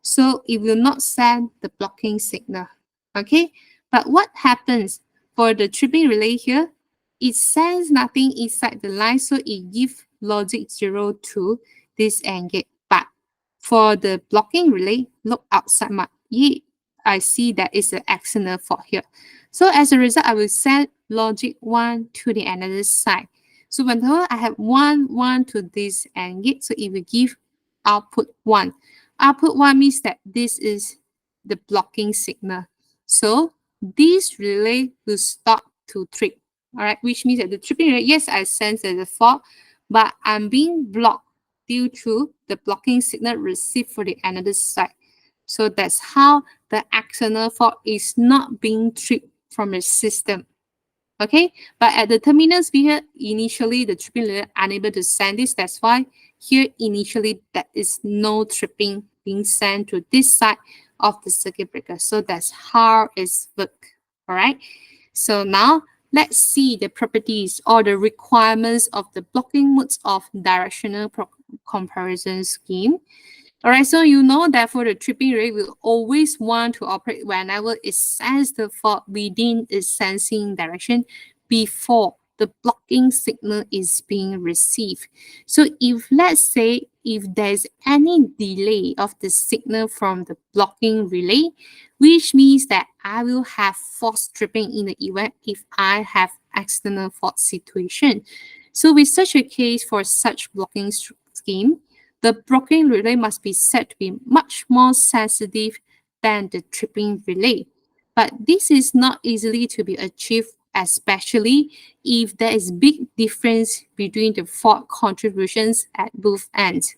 So it will not send the blocking signal. Okay. But what happens for the tripping relay here? It sends nothing inside the line. So it gives logic 0 to this AND gate. But for the blocking relay, look outside my E. I see that it's an external fault here. So as a result, I will send logic 1 to the another side. So whenever I have 1, 1 to this AND gate, so it will give output 1. Output 1 means that this is the blocking signal. So this relay will stop to trip. All right, which means that the tripping relay, yes, I sense there's a fault, but I'm being blocked due to the blocking signal received for the another side. So that's how the external fault is not being tripped from the system. Okay, but at the terminals here, initially the tripping relay unable to send this. That's why here initially there is no tripping being sent to this side of the circuit breaker. So that's how it's work. All right. So now let's see the properties or the requirements of the blocking modes of directional comparison scheme. All right, so you know that for the tripping relay will always want to operate whenever it senses the fault within its sensing direction before the blocking signal is being received. So if let's say if there's any delay of the signal from the blocking relay, which means that I will have false tripping in the event if I have external fault situation. So with such a case for such blocking scheme, the blocking relay must be said to be much more sensitive than the tripping relay. But this is not easily to be achieved, especially if there is big difference between the fault contributions at both ends.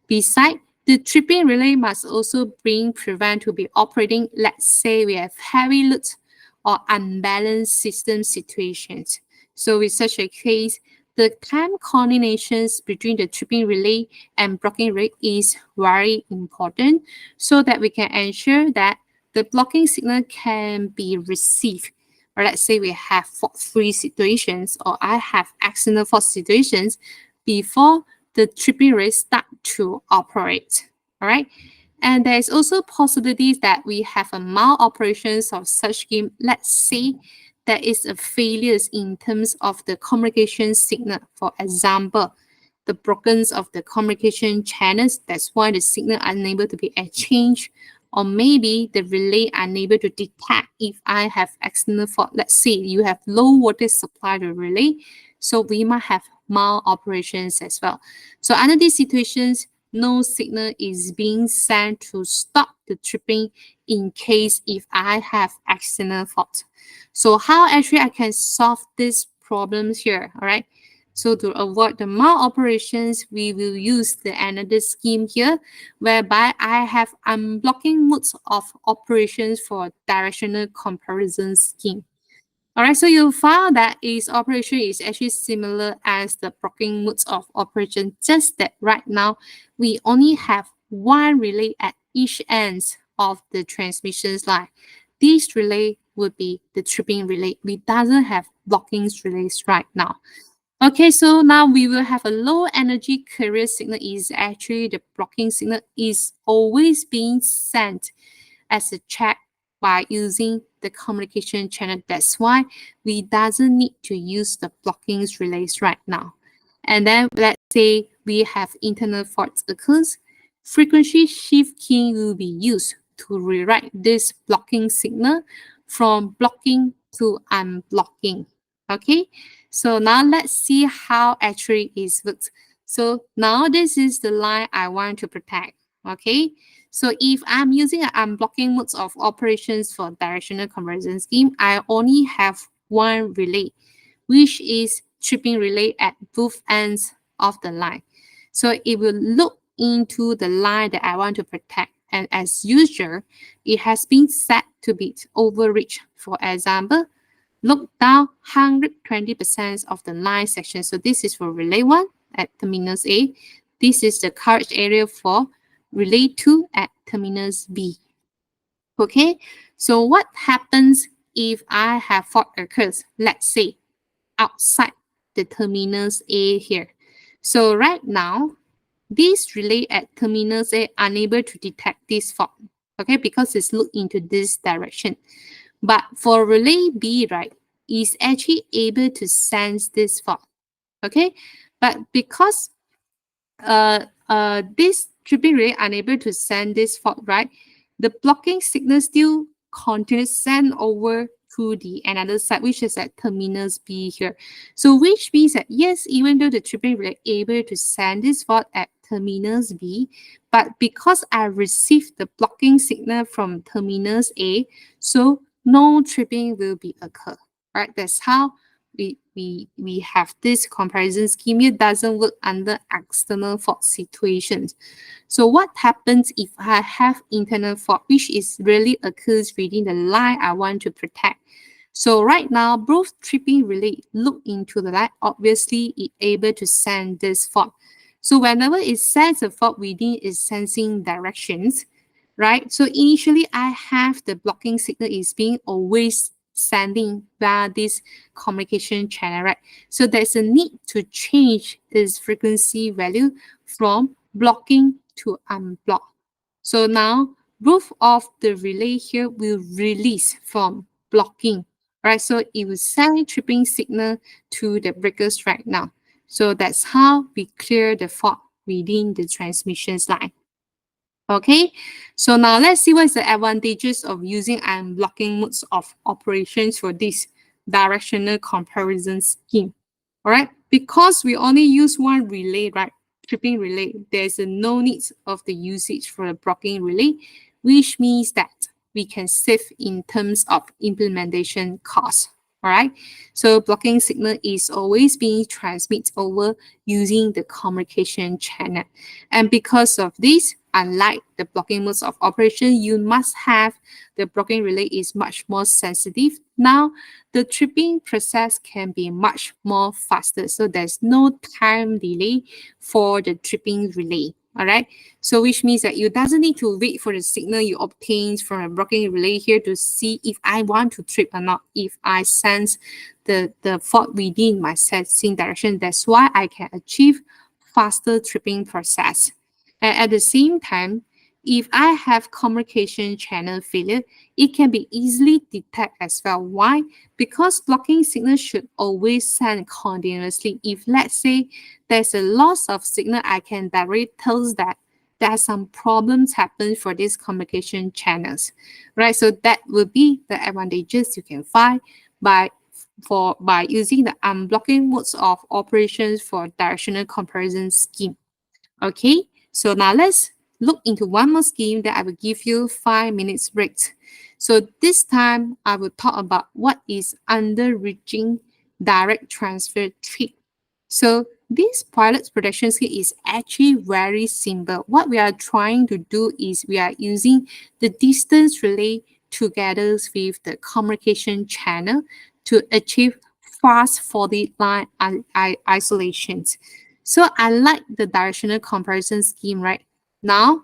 Besides, the tripping relay must also prevent to be operating. Let's say we have heavy loads or unbalanced system situations. So with such a case, the time coordinations between the tripping relay and blocking relay is very important so that we can ensure that the blocking signal can be received. Or let's say we have fault-free situations or I have accidental fault situations before the tripping relay start to operate. All right. And there is also possibilities that we have a maloperations of such scheme. Let's say there is a failures in terms of the communication signal. For example, the brokenness of the communication channels. That's why the signal are unable to be exchanged. Or maybe the relay are unable to detect if I have external fault. Let's say you have low voltage supply to relay. So we might have maloperations as well. So under these situations, no signal is being sent to stop the tripping in case if I have external fault. So how actually I can solve these problems here, all right? So to avoid the maloperations, we will use the another scheme here, whereby I have unblocking modes of operations for directional comparison scheme. All right, so you'll find that its operation is actually similar as the blocking modes of operation, just that right now we only have one relay at each ends of the transmission line. This relay would be the tripping relay. We doesn't have blocking relays right now. Okay, so now we will have a low energy carrier signal is actually the blocking signal is always being sent as a check by using the communication channel. That's why we doesn't need to use the blocking relays right now. And then let's say we have internal faults occurs. Frequency shift key will be used to rewrite this blocking signal from blocking to unblocking. Okay, so now let's see how actually it works. So now this is the line I want to protect. Okay, so if I'm using an unblocking modes of operations for directional conversion scheme, I only have one relay, which is tripping relay at both ends of the line. So it will look into the line that I want to protect. And as usual, it has been set to be overreach. For example, look down 120% of the line section. So this is for relay 1 at terminus A. This is the coverage area for relay 2 at terminus B. Okay, so what happens if I have fault occurs, let's say, outside the terminus A here? So right now, this relay at terminus A unable to detect this fault, okay, because it's looked into this direction. But for relay B, right, is actually able to sense this fault, okay? But because this tripping relay unable to send this fault, right, the blocking signal still continues send over to the another side, which is at terminus B here. So which means that yes, even though the tripping relay able to send this fault at terminus B, but because I received the blocking signal from terminus A, so no tripping will be occur. Right? That's how we have this comparison scheme. It doesn't work under external fault situations. So what happens if I have internal fault, which is really occurs within the line I want to protect? So right now, both tripping relay look into the line. Obviously, it able to send this fault. So whenever it sends a fault within its sensing directions, right? So initially, I have the blocking signal is being always sending via this communication channel, right? So there's a need to change this frequency value from blocking to unblock. So now both of the relay here will release from blocking, right? So it will send tripping signal to the breakers right now. So that's how we clear the fault within the transmission line. Okay, so now let's see what is the advantages of using unblocking modes of operations for this directional comparison scheme. All right, because we only use one relay, right, tripping relay, there's no need of the usage for a blocking relay, which means that we can save in terms of implementation cost. All right. So blocking signal is always being transmitted over using the communication channel. And because of this, unlike the blocking modes of operation, you must have the blocking relay is much more sensitive. Now, the tripping process can be much more faster. So there's no time delay for the tripping relay. All right. So which means that you doesn't need to wait for the signal you obtained from a blocking relay here to see if I want to trip or not, if I sense the fault within my sensing direction. That's why I can achieve faster tripping process. And at the same time, if I have communication channel failure, it can be easily detected as well. Why? Because blocking signal should always send continuously. If let's say there's a loss of signal, I can directly tell that there are some problems happen for these communication channels, right? So that will be the advantages you can find by by using the unblocking modes of operations for directional comparison scheme. Okay, so now let's look into one more scheme that I will give you 5 minutes break. So this time I will talk about what is under-reaching direct transfer trick. So this pilot protection scheme is actually very simple. What we are trying to do is we are using the distance relay together with the communication channel to achieve fast 40 line isolations. So unlike the directional comparison scheme, right now,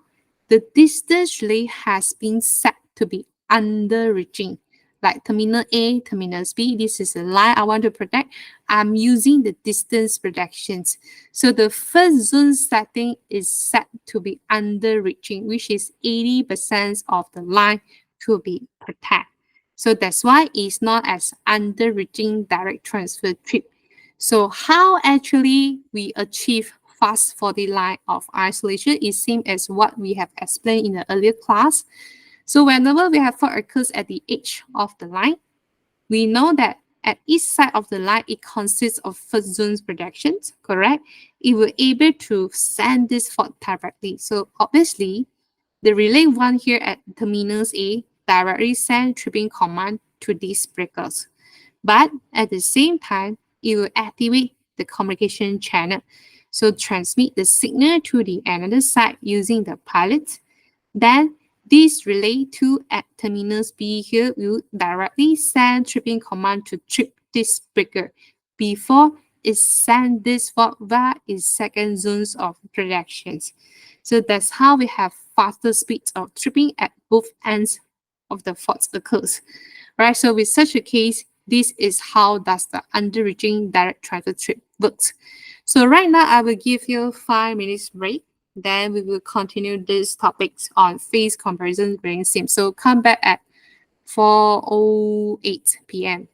the distance relay has been set to be under reaching. Like terminal A, terminal B, this is the line I want to protect. I'm using the distance protections. So the first zone setting is set to be under reaching, which is 80% of the line to be protected. So that's why it's not as under reaching direct transfer trip. So how actually we achieve fast 40 line of isolation is same as what we have explained in the earlier class. So whenever we have fault occurs at the edge of the line, we know that at each side of the line, it consists of first zone's projections, correct? It will able to send this fault directly. So obviously, the relay one here at terminals A directly send tripping command to these breakers. But at the same time, it will activate the communication channel. So transmit the signal to the another side using the pilot. Then this relay 2 at terminals B here will directly send tripping command to trip this breaker before it send this fault via its second zones of projections. So that's how we have faster speeds of tripping at both ends of the fault occurs. Right, so with such a case, this is how does the underreaching direct transfer trip works. So right now, I will give you 5 minutes break. Then we will continue these topics on phase comparison during sim. So come back at 4:08 p.m.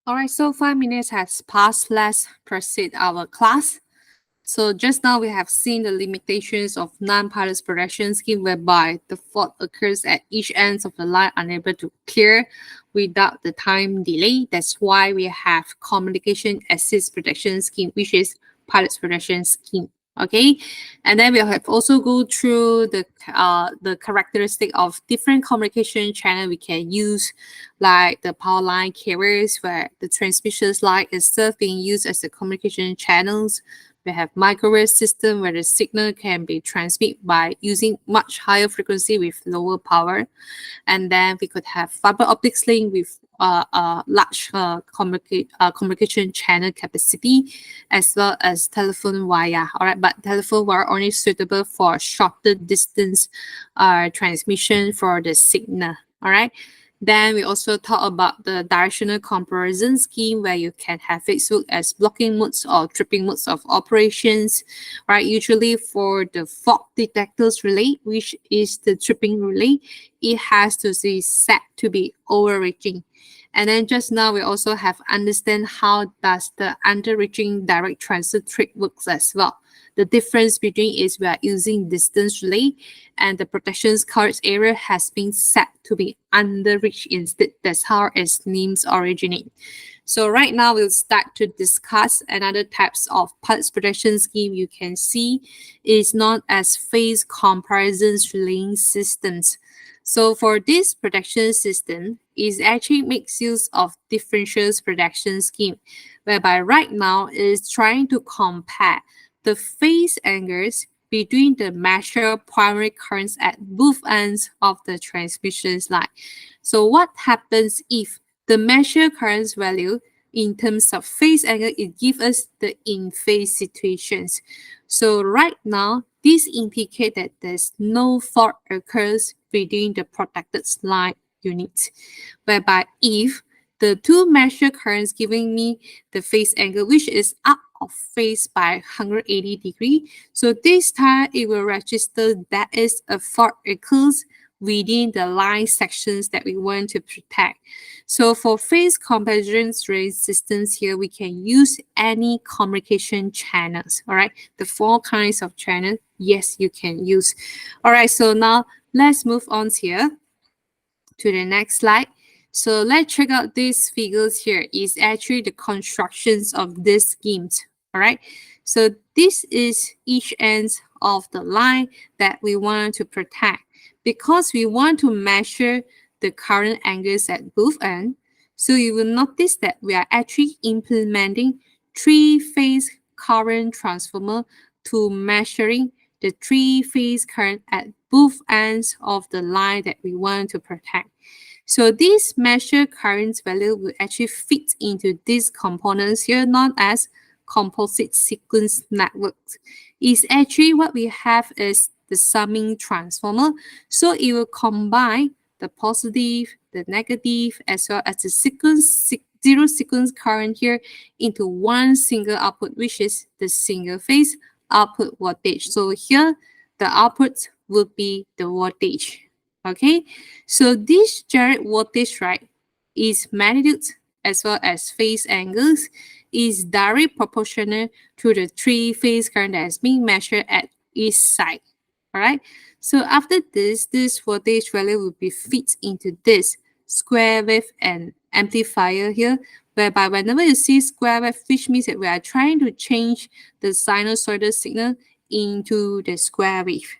All right, so 5 minutes has passed. Let's proceed our class. So just now we have seen the limitations of non-pilot production scheme whereby the fault occurs at each end of the line unable to clear without the time delay. That's why we have communication assist protection scheme, which is pilot protection scheme. Okay, and then we have also go through the characteristic of different communication channel we can use, like the power line carriers where the transmission line is still being used as the communication channels. We have microwave system where the signal can be transmitted by using much higher frequency with lower power. And then we could have fiber optics link with large communication channel capacity, as well as telephone wire. All right, but telephone wire only suitable for shorter distance transmission for the signal. All right. Then we also talk about the directional comparison scheme where you can have it look as blocking modes or tripping modes of operations, right? Usually for the fault detectors relay, which is the tripping relay, it has to be set to be overreaching. And then just now we also have understand how does the underreaching direct transfer trick works as well. The difference between is we are using distance relay and the protection coverage area has been set to be underreach instead. That's how its names originate. So right now we'll start to discuss another types of pulse protection scheme you can see is known as phase comparison relaying systems. So for this protection system, it actually makes use of differential protection scheme, whereby right now it is trying to compare the phase angles between the measured primary currents at both ends of the transmission line. So what happens if the measured currents value in terms of phase angle, it gives us the in-phase situations. So right now, this indicates that there's no fault occurs within the protected line unit, whereby if the two measured currents giving me the phase angle, which is up of phase by 180 degree. So this time it will register that is a fault occurs within the line sections that we want to protect. So for phase comparison resistance here, we can use any communication channels. All right, the four kinds of channel, yes, you can use. All right, so now let's move on here to the next slide. So let's check out these figures here. Is actually the constructions of these schemes. All right. So this is each end of the line that we want to protect because we want to measure the current angles at both ends. So you will notice that we are actually implementing three-phase current transformer to measuring the three-phase current at both ends of the line that we want to protect. So this measured current value will actually fit into these components here known as composite sequence networks. Is actually what we have is the summing transformer. So it will combine the positive, the negative, as well as the zero sequence current here into one single output, which is the single phase output voltage. So here the output will be the voltage. Okay, so this generated voltage, right, is magnitude as well as phase angles is directly proportional to the three-phase current that is being measured at each side. All right. So after this voltage value will be fit into this square wave and amplifier here, whereby whenever you see square wave, which means that we are trying to change the sinusoidal signal into the square wave.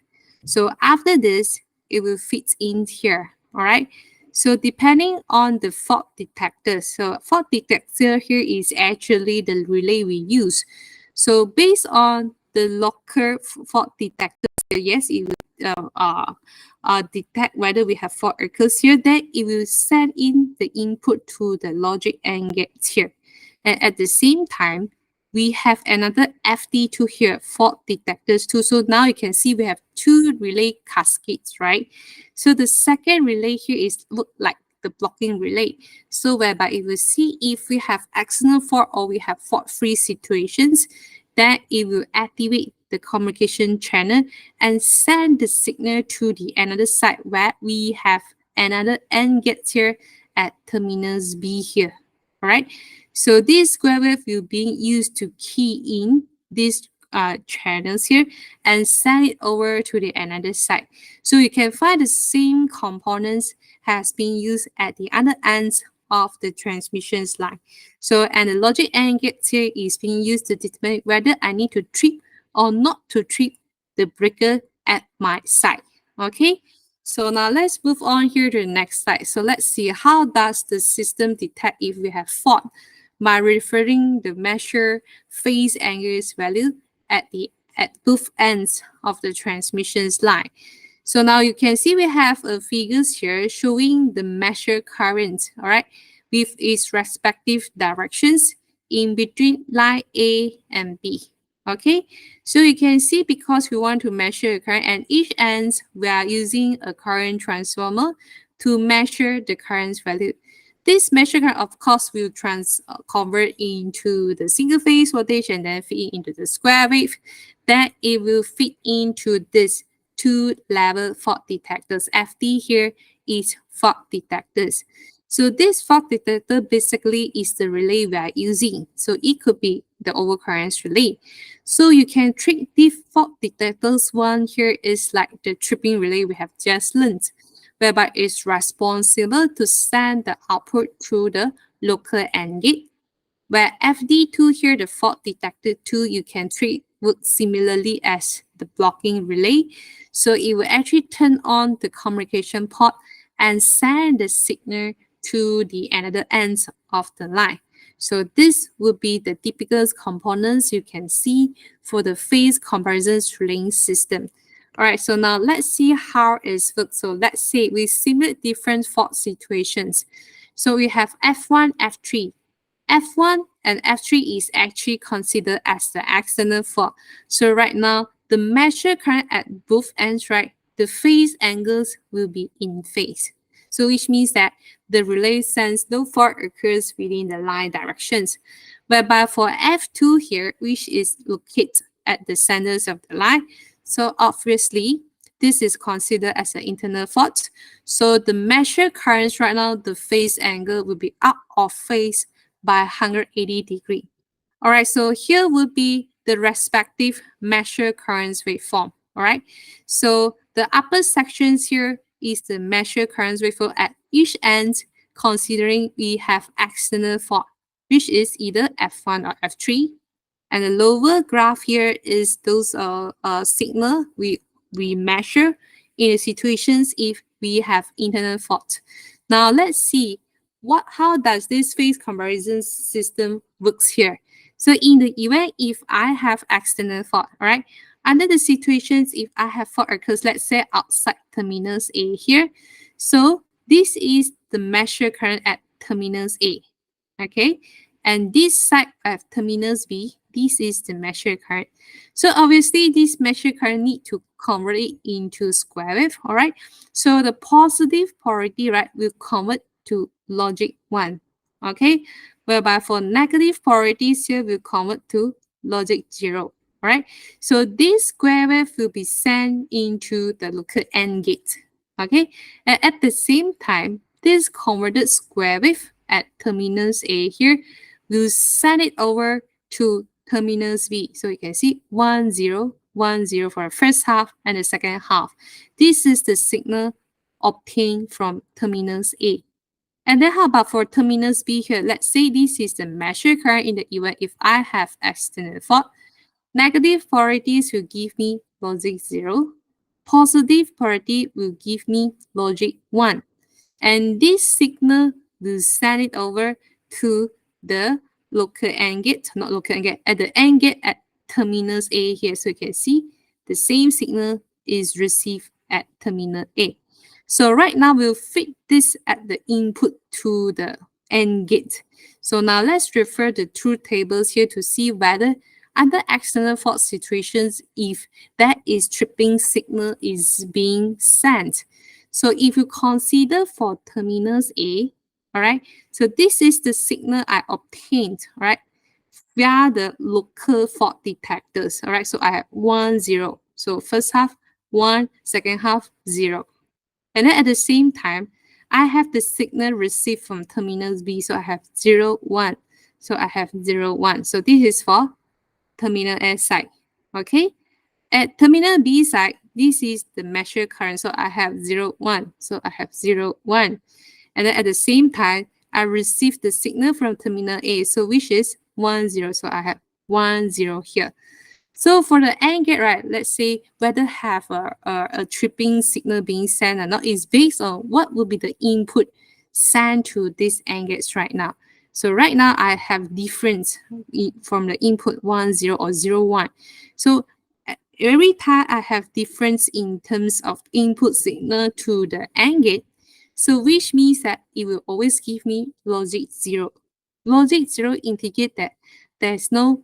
So after this, it will fit in here. All right. So depending on the fault detector, so fault detector here is actually the relay we use. So based on the local fault detector, yes, it will detect whether we have fault occurs here. Then it will send in the input to the logic and gates here. And at the same time, we have another FD2 here, fault detectors too. So now you can see we have two relay cascades, right? So the second relay here is look like the blocking relay. So whereby it will see if we have external fault or we have fault-free situations, then it will activate the communication channel and send the signal to the another side where we have another AND gate here at terminals B here. All right. So this square wave will be used to key in these channels here and send it over to the another side. So you can find the same components has been used at the other ends of the transmissions line. So and the logic AND gate here is being used to determine whether I need to trip or not to trip the breaker at my side. Okay. So now let's move on here to the next slide. So let's see how does the system detect if we have fault by referring the measure phase angles value at the at both ends of the transmissions line. So now you can see we have figures here showing the measure current, all right, with its respective directions in between line A and B. Okay, so you can see because we want to measure a current at each ends, we are using a current transformer to measure the current value. This measure current, of course, will convert into the single phase voltage and then feed into the square wave. Then it will fit into this two level fault detectors. FD here is fault detectors. So this fault detector basically is the relay we are using. So it could be the overcurrent relay. So you can treat the fault detectors. One here is like the tripping relay we have just learned, whereby it's responsible to send the output through the local AND gate. Where FD2 here, the fault detector 2, you can treat work similarly as the blocking relay. So it will actually turn on the communication port and send the signal to the another ends of the line. So this would be the typical components you can see for the phase comparison relaying system. All right, so now let's see how it works. So let's say we simulate different fault situations. So we have F1, F3. F1 and F3 is actually considered as the external fault. So right now, the measure current at both ends, right, the phase angles will be in phase. So which means that the relay sense no fault occurs within the line directions. Whereby for F2 here, which is located at the centers of the line, so obviously this is considered as an internal fault. So the measure currents right now, the phase angle will be out of phase by 180 degree. All right, so here would be the respective measure currents waveform. All right, so the upper sections here is the measure currents waveform at each end, considering we have external fault, which is either F1 or F3. And the lower graph here is those signal we measure in the situations if we have internal fault. Now let's see how does this phase comparison system works here. So in the event if I have external fault, all right, under the situations if I have fault occurs, let's say outside terminus A here. So this is the measure current at terminus A, okay, and this side of terminus B, this is the measure current. So obviously this measure current need to convert it into square wave, all right? So the positive polarity, right, will convert to logic 1, okay? Whereby for negative polarities here will convert to logic 0, all right? So this square wave will be sent into the local AND gate, okay? And at the same time, this converted square wave at terminus A here will send it over to terminus B. So you can see 1, 0, 1, 0 for the first half and the second half. This is the signal obtained from terminus A. And then how about for terminus B here? Let's say this is the measure current in the event if I have external fault. Negative polarities will give me logic 0. Positive polarity will give me logic 1. And this signal will send it over to the local AND gate, not local AND gate, at the AND gate at terminus A here. So you can see the same signal is received at terminal A. So right now we'll fit this at the input to the AND gate. So now let's refer the truth tables here to see whether under external fault situations, if that is tripping signal is being sent. So if you consider for terminus A, all right, so this is the signal I obtained, all right, via the local fault detectors, all right. So I have 1, 0. So first half, 1, second half, 0. And then at the same time, I have the signal received from terminals B. So I have 0, 1. So I have 0, 1. So this is for terminal A side. Okay. At terminal B side, this is the measured current. So I have 0, 1. So I have 0, 1. And then at the same time, I receive the signal from terminal A. So which is 1, 0. So I have 1, 0 here. So for the AND gate, right, let's say whether have a tripping signal being sent or not is based on what will be the input sent to these AND gates right now. So right now I have difference from the input 1, 0 or 0, 1. So every time I have difference in terms of input signal to the AND gate, so which means that it will always give me logic 0. Logic 0 indicate that there's no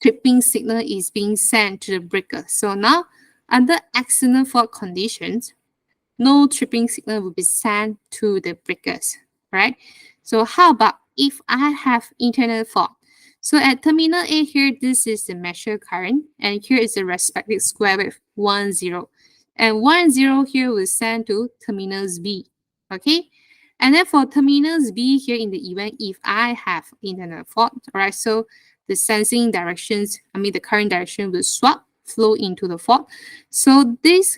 tripping signal is being sent to the breaker. So now, under external fault conditions, no tripping signal will be sent to the breakers, right? So how about if I have internal fault? So at terminal A here, this is the measured current, and here is the respective square wave 1, 0. And 1, 0 here will send to terminals B, okay? And then for terminals B here in the event, if I have internal fault, all right, so the sensing directions, the current direction will swap, flow into the fault. So this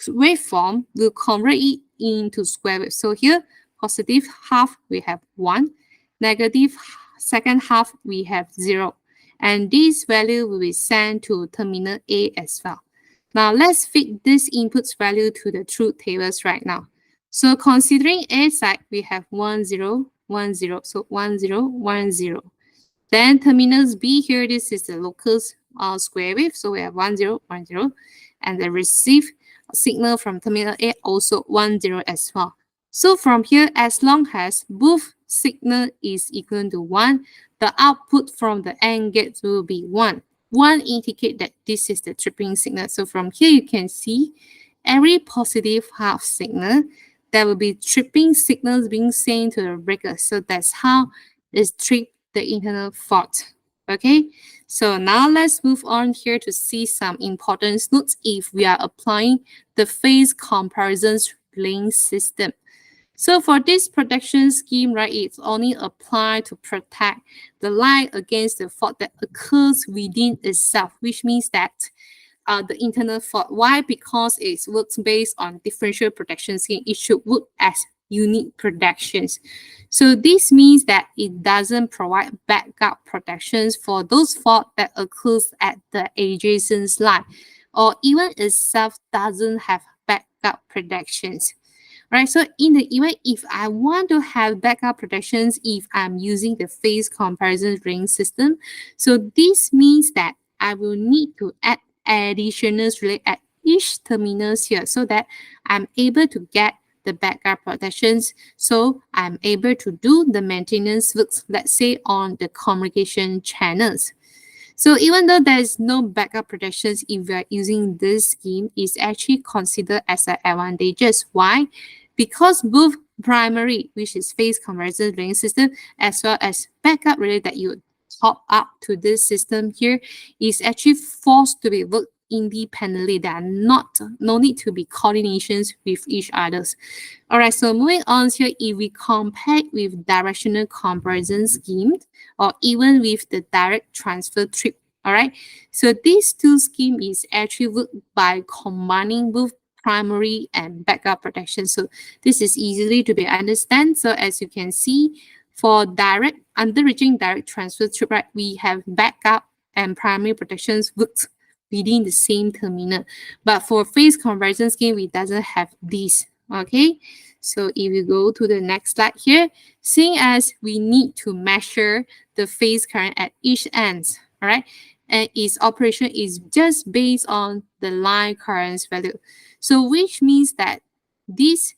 waveform will convert it into square wave. So here, positive half, we have 1. Negative second half, we have 0. And this value will be sent to terminal A as well. Now, let's fit this inputs value to the truth tables right now. So considering A side, we have 1, 0, 1, 0. So 1, 0, 1, 0. Then terminals B here, this is the local square wave. So we have 1, 0, 1, 0. And the receive signal from terminal A also 1, 0 as well. So from here, as long as both signal is equal to 1, the output from the AND gate will be 1. 1 indicate that this is the tripping signal. So from here, you can see every positive half signal, there will be tripping signals being sent to the breaker. So that's how it's trip the internal fault. Okay, so now let's move on here to see some important notes if we are applying the phase comparison link system. So for this protection scheme, right, it's only applied to protect the line against the fault that occurs within itself, which means that the internal fault. Why? Because it works based on differential protection scheme. It should work as unique protections. So this means that it doesn't provide backup protections for those faults that occurs at the adjacent line, or even itself doesn't have backup protections. Right, so in the event if I want to have backup protections if I'm using the phase comparison ring system, so this means that I will need to add additional relay at each terminals here so that I'm able to get the backup protections. So I'm able to do the maintenance works, let's say on the communication channels. So even though there is no backup protections if we are using this scheme, it's actually considered as an advantageous. Why? Because both primary, which is phase comparison ring system, as well as backup relay that you top up to this system here, is actually forced to be worked independently. There are no need to be coordinations with each others. All right, so moving on here, if we compare with directional comparison scheme or even with the direct transfer trip, all right, so these two schemes is actually worked by combining both primary and backup protection. So this is easily to be understand. So as you can see, for direct under-reaching direct transfer trip, right, we have backup and primary protections worked within the same terminal. But for phase comparison scheme, we doesn't have this. Okay, so if you go to the next slide here, seeing as we need to measure the phase current at each end, all right, and its operation is just based on the line current's value. So which means that this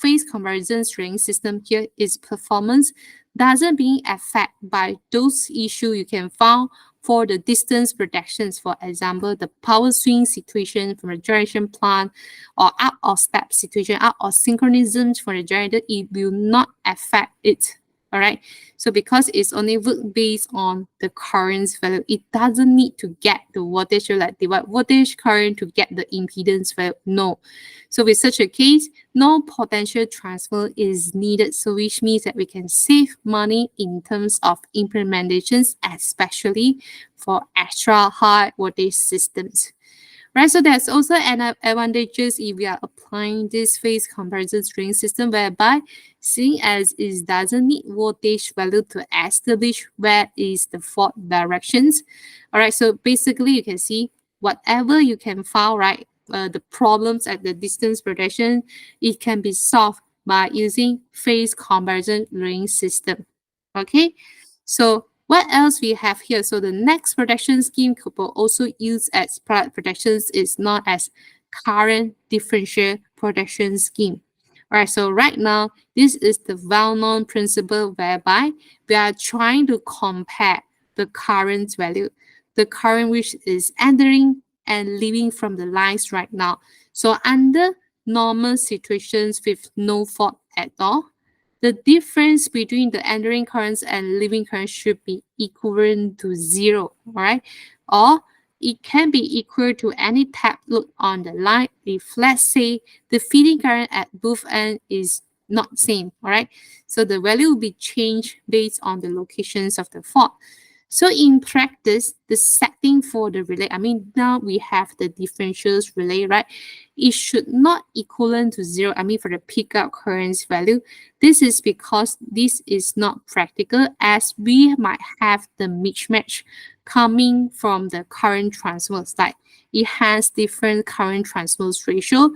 phase comparison ring system here, its performance doesn't being affected by those issues you can find for the distance protections. For example, the power swing situation from the generation plant, or out of step situation, out of synchronism for the generator, it will not affect it. All right. So because it's only work based on the current value, it doesn't need to get the voltage or like divide voltage current to get the impedance value. No. So with such a case, no potential transfer is needed. So which means that we can save money in terms of implementations, especially for extra high voltage systems. Right, so there's also an advantages if we are applying this phase comparison string system whereby seeing as it doesn't need voltage value to establish where is the fault directions. All right, so basically you can see whatever you can find, right, the problems at the distance protection, it can be solved by using phase comparison ring system. Okay, so what else we have here? So the next protection scheme could also use as product protections is known as current differential protection scheme. All right, so right now, this is the well-known principle whereby we are trying to compare the current value, the current which is entering and leaving from the lines right now. So under normal situations with no fault at all, the difference between the entering currents and leaving currents should be equivalent to zero, all right? Or it can be equal to any tap load on the line if, let's say, the feeding current at both ends is not same, all right? So the value will be changed based on the locations of the fault. So in practice, the setting for the relay, I mean, now we have the differentials relay, right? It should not equivalent to zero, I mean, for the pickup currents value. This is because this is not practical as we might have the mismatch coming from the current transfer side. It has different current transfer ratio.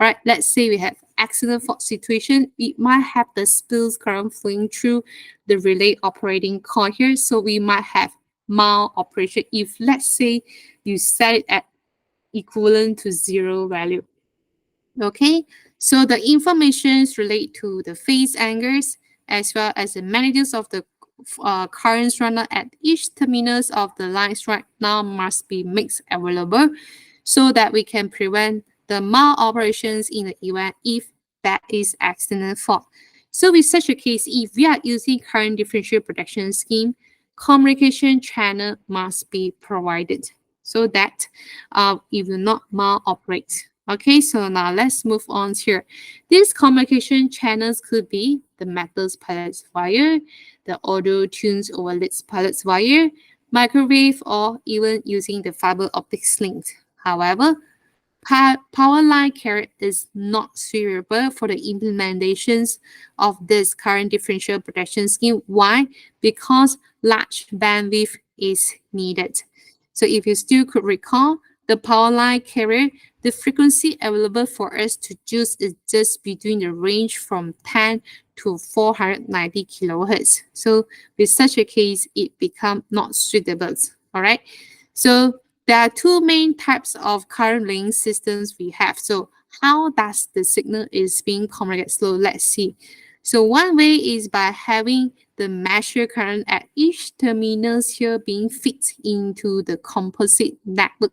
Right, let's say we have accident fault situation, we might have the spills current flowing through the relay operating coil here. So we might have mild operation if let's say you set it at equivalent to zero value. Okay, so the informations relate to the phase angles as well as the magnitudes of the currents runner at each terminus of the lines right now must be mixed available so that we can prevent the maloperations in the event if that is accident fault. So with such a case, if we are using current differential protection scheme, communication channel must be provided so that it will not maloperate. Okay, so now let's move on here. These communication channels could be the metals pellets wire, the audio tunes over leads pellets wire, microwave, or even using the fiber optic link. However, power line carrier is not suitable for the implementations of this current differential protection scheme. Why? Because large bandwidth is needed. So if you still could recall, the power line carrier, the frequency available for us to choose is just between the range from 10 to 490 kilohertz. So with such a case, it becomes not suitable. All right. So there are two main types of current link systems we have. So how does the signal is being communicated? So let's see. So one way is by having the measured current at each terminus here being fit into the composite network.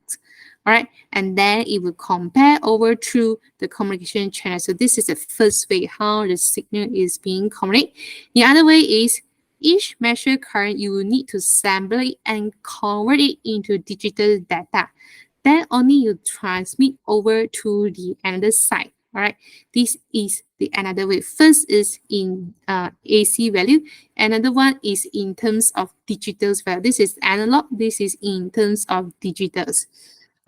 All right, and then it will compare over through the communication channel. So this is the first way how the signal is being communicated. The other way is each measured current, you will need to sample it and convert it into digital data. Then only you transmit over to the another side. All right, this is the another way. First is in AC value. Another one is in terms of digitals value. This is analog. This is in terms of digitals.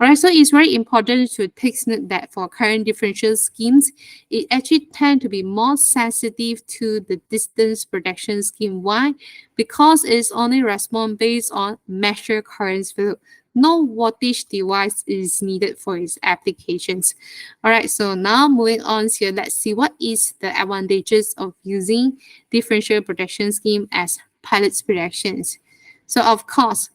Alright, so it's very important to take note that for current differential schemes, it actually tend to be more sensitive to the distance protection scheme. Why? Because it's only respond based on measured currents value. No voltage device is needed for its applications. Alright, so now moving on here, let's see what is the advantages of using differential protection scheme as pilot protections. So of course,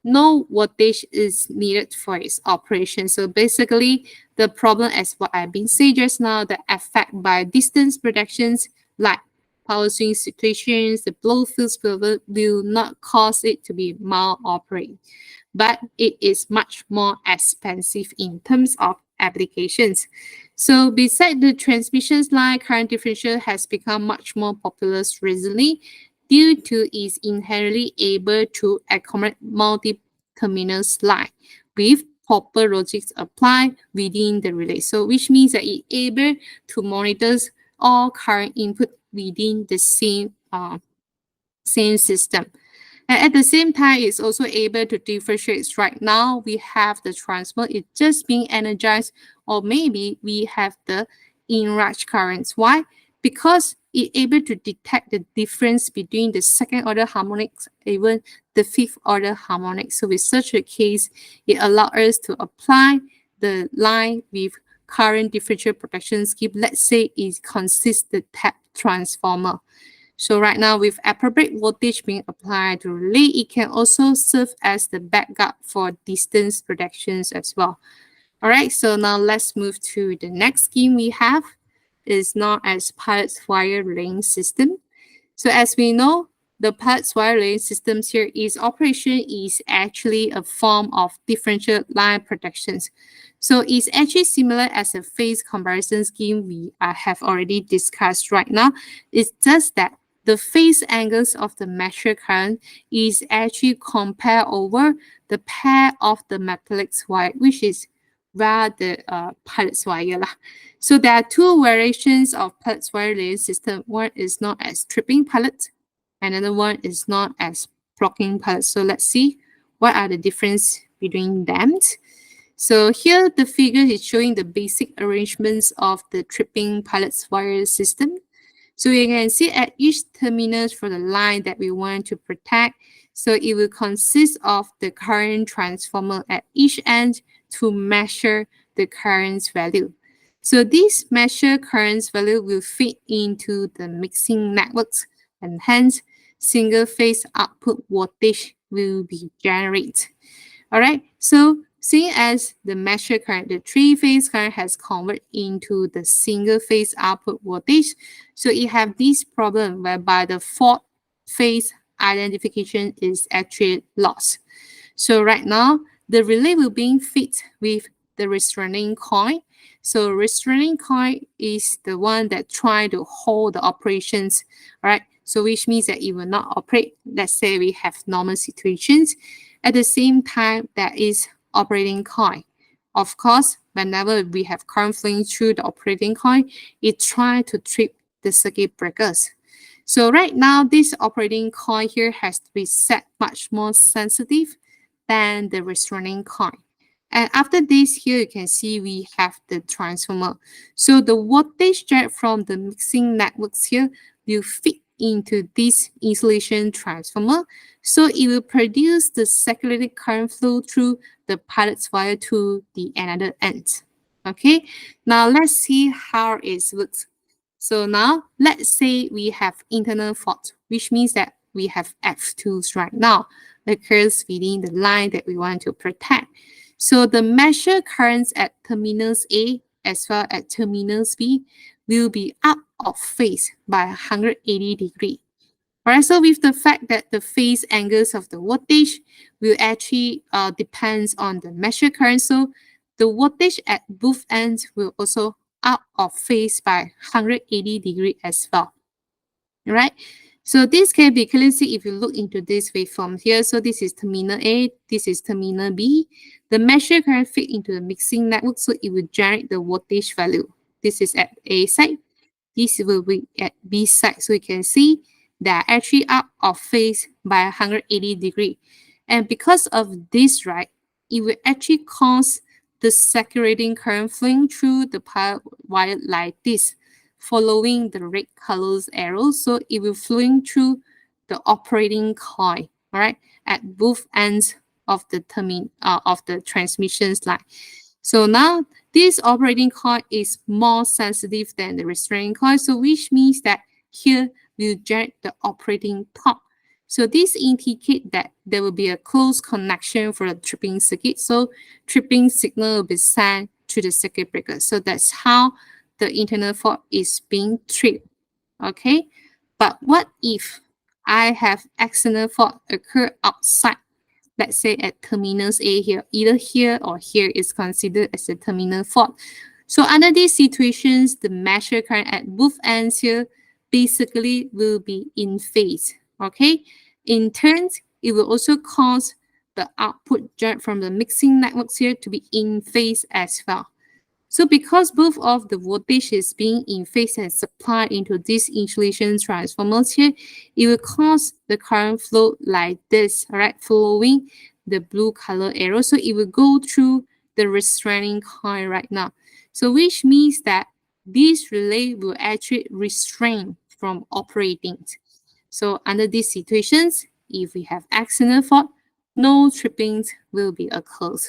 no voltage is needed for its operation. So basically, the problem as what I've been saying just now, the effect by distance protections like power swing situations, the blow fields will not cause it to be maloperated, but it is much more expensive in terms of applications. So beside the transmissions line, current differential has become much more popular recently due to is inherently able to accommodate multi-terminals line with proper logics applied within the relay. So which means that it's able to monitor all current input within the same system. And at the same time, it's also able to differentiate. Right now, we have the transformer, it's just being energized, or maybe we have the in-rush currents. Why? Because it's able to detect the difference between the second order harmonics, even the fifth order harmonics. So with such a case, it allows us to apply the line with current differential protection scheme. Let's say it consists the tap transformer. So right now with appropriate voltage being applied to relay, it can also serve as the backup for distance protections as well. All right, so now let's move to the next scheme we have. Is known as pilot wire relaying system. So as we know, the pulse wire relay systems here is operation is actually a form of differential line protections. So it's actually similar as a phase comparison scheme we have already discussed right now. It's just that the phase angles of the measured current is actually compared over the pair of the metallic wire, which is rather pulse wire lah. So there are two variations of pulse wire relay system. One is known as tripping pulse, another one is known as blocking pulse. So let's see what are the difference between them. So here the figure is showing the basic arrangements of the tripping pulse wire system. So you can see at each terminus for the line that we want to protect. So it will consist of the current transformer at each end to measure the current value. So this measured current value will fit into the mixing networks, and hence single phase output voltage will be generated. All right, so seeing as the measured current, the three-phase current has converted into the single-phase output voltage, so it have this problem whereby the fault phase identification is actually lost. So right now, the relay will be fit with the restraining coil. So restraining coil is the one that try to hold the operations, right? So which means that it will not operate. Let's say we have normal situations. At the same time, there is operating coil. Of course, whenever we have current flowing through the operating coil, it tries to trip the circuit breakers. So right now, this operating coil here has to be set much more sensitive than the restraining coil. And after this, here you can see we have the transformer. So the voltage jet from the mixing networks here will fit into this insulation transformer. So it will produce the circulating current flow through the pilot wire to the another end. Okay, now let's see how it works. So now let's say we have internal fault, which means that we have F2s right now occurs within the line that we want to protect. So the measured currents at terminals A as well as terminals B will be out of phase by 180 degrees. Alright, so with the fact that the phase angles of the voltage will actually depends on the measured current, so the voltage at both ends will also out of phase by 180 degrees as well. Right? So this can be clearly see if you look into this waveform here. So this is terminal A, this is terminal B. The measured current fit into the mixing network, so it will generate the voltage value. This is at A side, this will be at B side. So you can see they are actually out of phase by 180 degrees. And because of this, right, it will actually cause the circulating current flowing through the power wire like this, following the red colors arrow. So it will flowing through the operating coil, all right, at both ends of the transmissions line. So now this operating coil is more sensitive than the restraining coil, so which means that here will generate the operating torque. So this indicates that there will be a close connection for the tripping circuit. So tripping signal will be sent to the circuit breaker. So that's how the internal fault is being tripped. Okay, but what if I have external fault occur outside? Let's say at terminals A here, either here or here is considered as a terminal fault. So under these situations, the measured current at both ends here basically will be in phase. Okay, in turn, it will also cause the output jet from the mixing networks here to be in phase as well. So because both of the voltage is being in phase and supplied into these insulation transformers here, it will cause the current flow like this, all right, following the blue color arrow. So it will go through the restraining coil right now. So which means that this relay will actually restrain from operating. So under these situations, if we have external fault, no trippings will be occurred.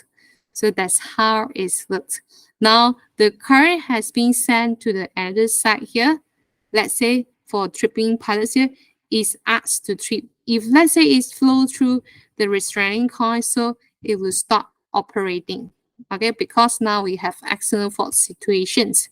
So that's how it looks. Now the current has been sent to the other side here. Let's say for tripping pilots here is asked to trip. If let's say it's flow through the restraining coil, so it will stop operating. Okay, because now we have external fault situations.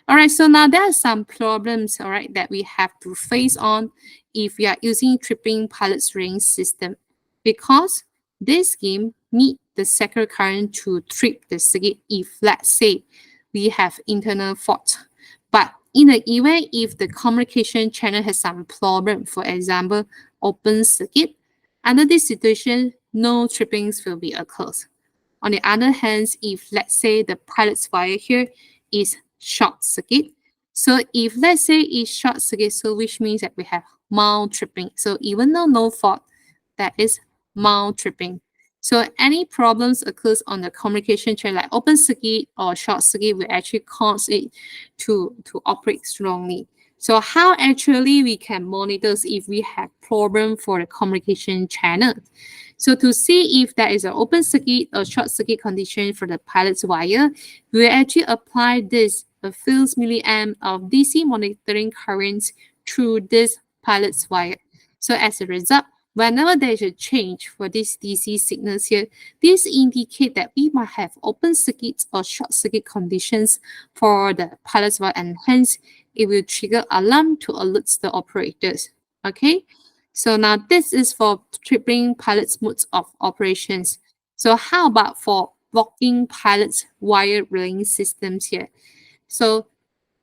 All right, so now there are some problems, all right, that we have to face on if we are using tripping pilot ring system, because this scheme need the second current to trip the circuit if, let's say, we have internal fault. But in the event if the communication channel has some problem, for example, open circuit, under this situation, no trippings will be occurred. On the other hand, if let's say the pilot's wire here is short circuit, so if let's say it's short circuit, so which means that we have mild tripping. So even though no fault, that is mild tripping. So any problems occurs on the communication channel like open circuit or short circuit will actually cause it to operate strongly. So how actually we can monitor if we have problem for the communication channel? So to see if there is an open circuit or short circuit condition for the pilot's wire, we will actually apply this a few milliamp of DC monitoring current through this pilot's wire. So as a result, whenever there is a change for these DC signals here, this indicate that we might have open circuit or short circuit conditions for the pilot's wire, and hence it will trigger alarm to alert the operators. Okay, so now this is for tripping pilot's modes of operations. So how about for blocking pilot's wire relaying systems here? So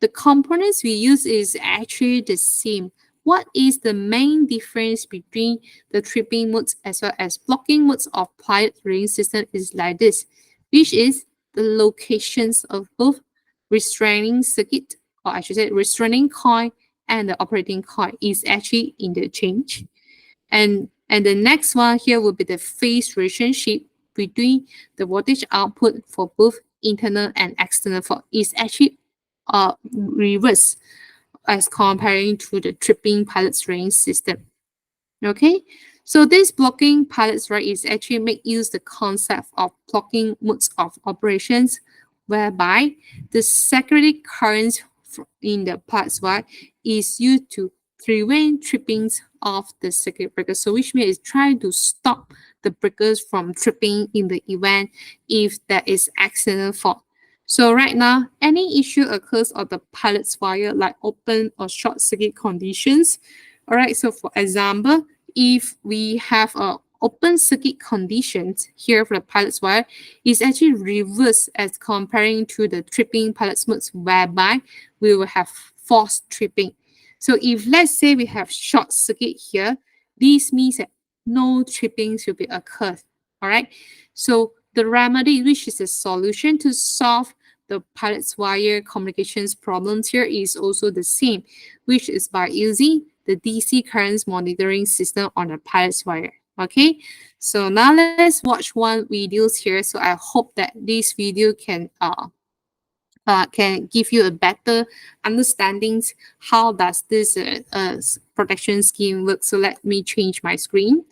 the components we use is actually the same. What is the main difference between the tripping modes as well as blocking modes of pilot relaying system is like this, which is the locations of both restraining circuit, or I should say restraining coil, and the operating coil is actually interchanged. And the next one here will be the phase relationship between the voltage output for both internal and external fault is actually reverse as comparing to the tripping pilot's range system. Okay, so this blocking pilots right is actually make use the concept of blocking modes of operations, whereby the secondary current in the pilots right is used to prevent trippings of the circuit breaker. So which means it's trying to stop the breakers from tripping in the event if there is accident fault. So right now, any issue occurs on the pilot's wire like open or short circuit conditions. All right, so for example, if we have a open circuit conditions here for the pilot's wire, is actually reverse as comparing to the tripping pilot's modes, whereby we will have forced tripping. So if let's say we have short circuit here, this means that no trippings will be occurred. All right. So the remedy, which is a solution to solve the pilot's wire communications problems here, is also the same, which is by using the DC currents monitoring system on the pilot's wire. Okay, so now let's watch one videos here. So I hope that this video can give you a better understanding how does this protection scheme work. So let me change my screen.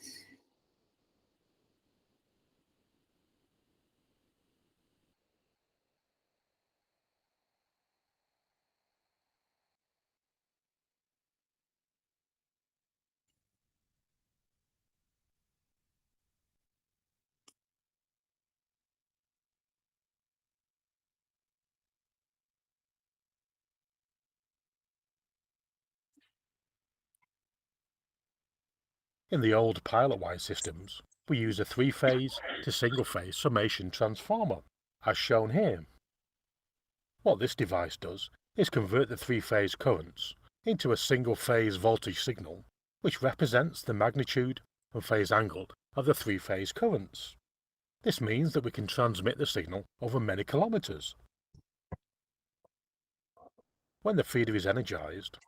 In the old pilot wire systems, we use a three-phase to single-phase summation transformer, as shown here. What this device does is convert the three-phase currents into a single-phase voltage signal which represents the magnitude and phase angle of the three-phase currents. This means that we can transmit the signal over many kilometers. When the feeder is energized,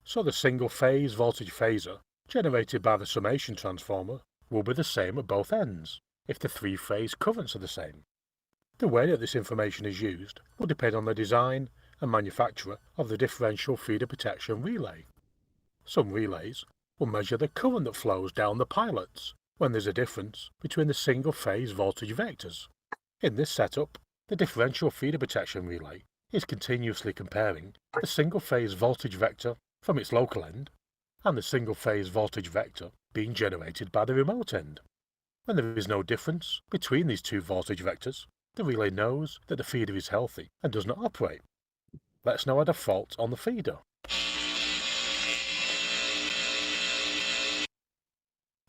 so the single-phase voltage phasor generated by the summation transformer will be the same at both ends if the three-phase currents are the same. The way that this information is used will depend on the design and manufacturer of the differential feeder protection relay. Some relays will measure the current that flows down the pilots when there's a difference between the single-phase voltage vectors. In this setup, the differential feeder protection relay is continuously comparing the single-phase voltage vector from its local end and the single-phase voltage vector being generated by the remote end. When there is no difference between these two voltage vectors, the relay knows that the feeder is healthy and does not operate. Let's now add a fault on the feeder.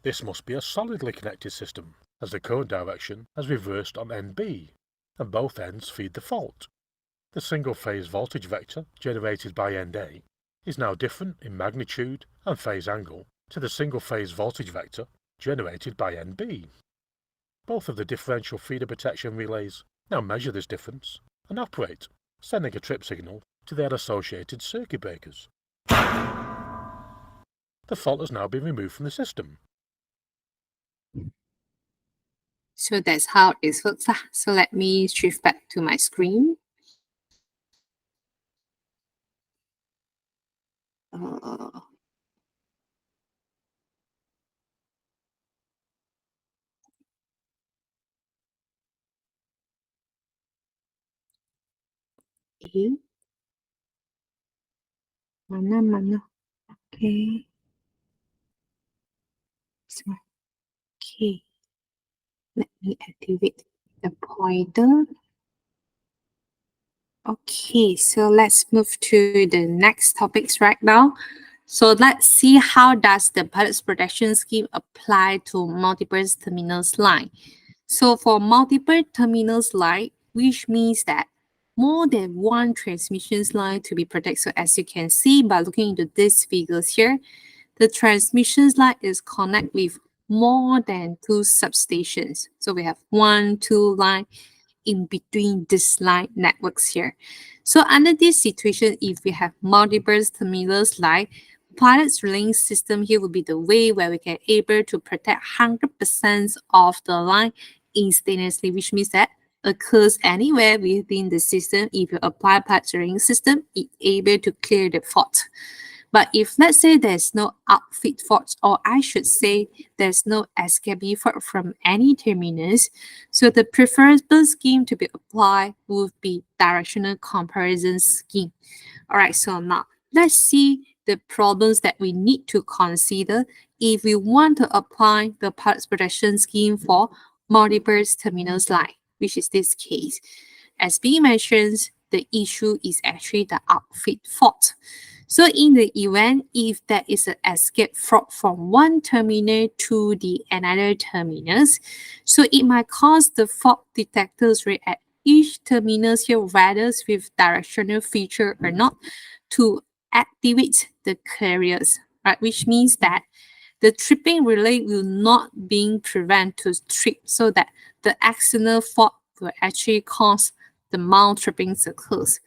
This must be a solidly connected system, as the current direction has reversed on end B, and both ends feed the fault. The single-phase voltage vector generated by end A is now different in magnitude and phase angle to the single-phase voltage vector generated by end B. Both of the differential feeder protection relays now measure this difference and operate, sending a trip signal to their associated circuit breakers. The fault has now been removed from the system. So that's how it works. So let me shift back to my screen. Okay. Mana. Okay. So, okay. Let me activate the pointer. Okay, so let's move to the next topics right now. So let's see how does the pilot's protection scheme apply to multiple terminals line. So for multiple terminals line, which means that more than one transmissions line to be protected. So as you can see by looking into these figures here, the transmissions line is connect with more than two substations. So we have 1, 2 line in between this line networks here. So under this situation, if we have multiple terminals line, pilot's relaying system here will be the way where we can able to protect 100% of the line instantaneously, which means that occurs anywhere within the system. If you apply pilot's relaying system, it's able to clear the fault. But if let's say there's no outfit fault, or I should say there's no escape fault from any terminus, so the preferable scheme to be applied would be directional comparison scheme. All right, so now let's see the problems that we need to consider if we want to apply the pilot's protection scheme for multiple terminals line, which is this case. As being mentioned, the issue is actually the outfit fault. So in the event, if there is an escape fault from one terminal to the another terminus, so it might cause the fault detectors rate at each terminus here, whether with directional feature or not, to activate the carriers, right? Which means that the tripping relay will not being prevent to trip, so that the external fault will actually cause the mount tripping circles.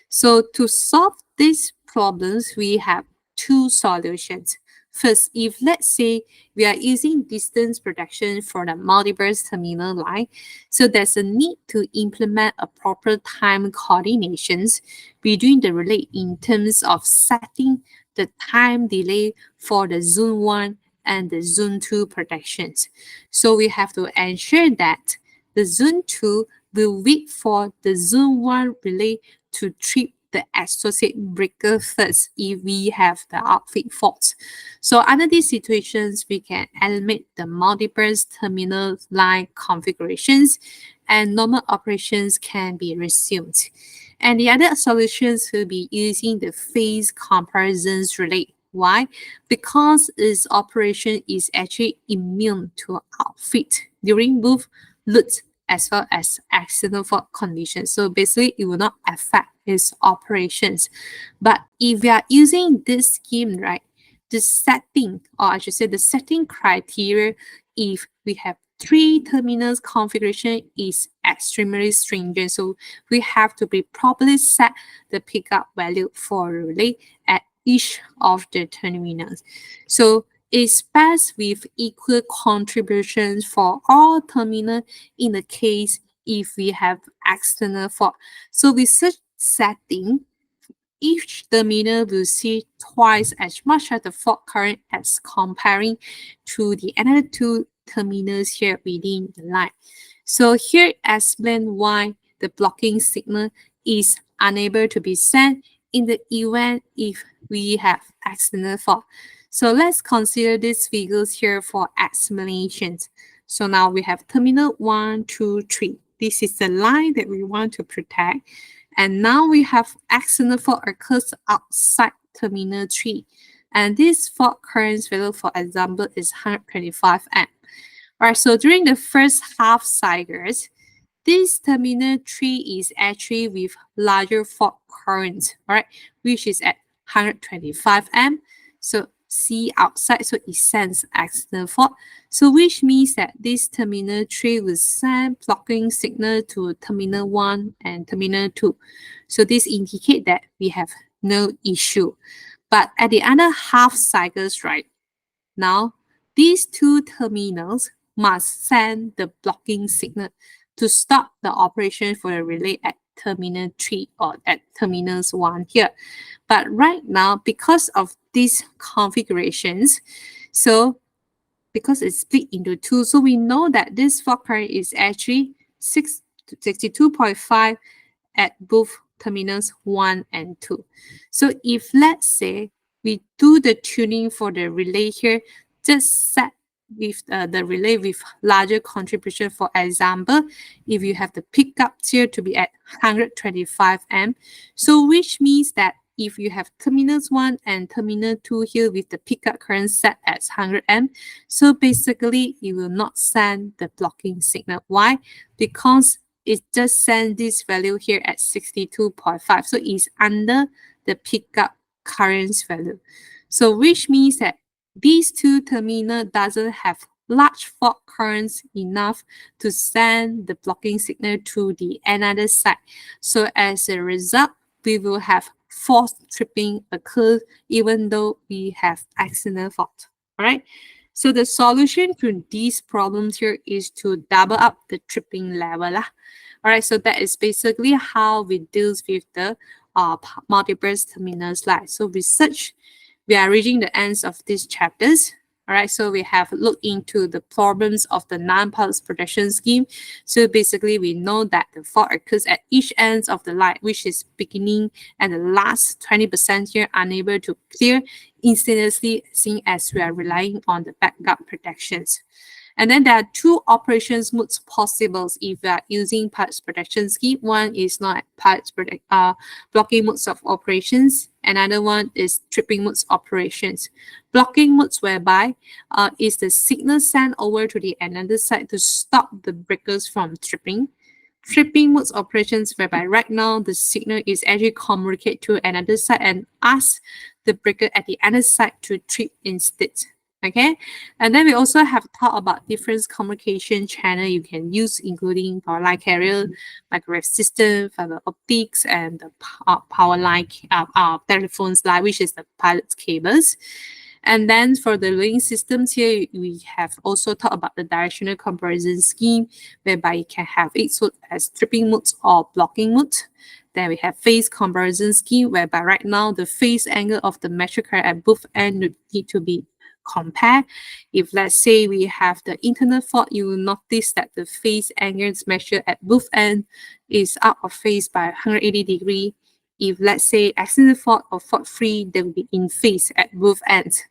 So to solve these problems, we have two solutions. First, if let's say we are using distance protection for the multiple terminal line, so there's a need to implement a proper time coordinations between the relay in terms of setting the time delay for the zone 1 and the zone 2 protections. So we have to ensure that the zone 2 will wait for the zone 1 relay to trip the associate breaker first if we have the outfit faults. So under these situations, we can eliminate the multiple terminal line configurations and normal operations can be resumed. And the other solutions will be using the phase comparisons relay. Why? Because its operation is actually immune to outfit during both load as well as external fault conditions. So basically, it will not affect its operations. But if we are using this scheme, right, the setting, or I should say the setting criteria, if we have three terminals configuration is extremely stringent. So we have to be properly set the pickup value for relay at each of the terminals. So it's best with equal contributions for all terminals in the case if we have external fault. So with such setting, each terminal will see twice as much of the fault current as comparing to the other two terminals here within the line. So here explain why the blocking signal is unable to be sent in the event if we have external fault. So let's consider these figures here for explanations. So now we have terminal 1, 2, 3. This is the line that we want to protect. And now we have external fault occurs outside terminal 3. And this fault current value, for example, is 125 amp. Alright, so during the first half cycles, this terminal 3 is actually with larger fault current, right, which is at 125 amp. So see outside, so it sends external fault. So which means that this terminal 3 will send blocking signal to terminal 1 and terminal 2. So this indicates that we have no issue. But at the other half cycles, right, now these two terminals must send the blocking signal to stop the operation for the relay at terminal 3 or at terminals 1 here. But right now, because of these configurations, so because it's split into two, so we know that this fault current is actually 62.5 at both terminals 1 and 2. So if let's say we do the tuning for the relay here, just set with the relay with larger contribution. For example, if you have the pickup here to be at 125 amp, so which means that if you have terminals 1 and terminal 2 here with the pickup current set at 100 amp, so basically it will not send the blocking signal. Why? Because it just sends this value here at 62.5. So it's under the pickup current value. So which means that these two terminals doesn't have large fault currents enough to send the blocking signal to the another side. So as a result, we will have false tripping occur even though we have external fault. All right. So the solution to these problems here is to double up the tripping level. All right. So that is basically how we deal with the multiple terminal slide. So research, we are reaching the ends of these chapters. All right, so we have looked into the problems of the non-pulse protection scheme. So basically, we know that the fault occurs at each end of the line, which is beginning and the last 20% here unable to clear instantaneously, seeing as we are relying on the backup protections. And then there are two operations modes possible if we are using pulse protection scheme. One is not blocking modes of operations. Another one is tripping modes operations. Blocking modes whereby is the signal sent over to the another side to stop the breakers from tripping. Tripping modes operations whereby right now the signal is actually communicated to another side and ask the breaker at the other side to trip instead. Okay, and then we also have talked about different communication channel you can use, including power line carrier, microwave system, fiber optics, and the power line telephones line, which is the pilot cables. And then for the link systems here, we have also talked about the directional comparison scheme, whereby you can have it as tripping modes or blocking mode. Then we have phase comparison scheme, whereby right now the phase angle of the metric current at both ends need to be compare. If let's say we have the internal fault, you will notice that the phase angles measured at both ends is out of phase by 180 degrees. If let's say external fault or fault free, they will be in phase at both ends.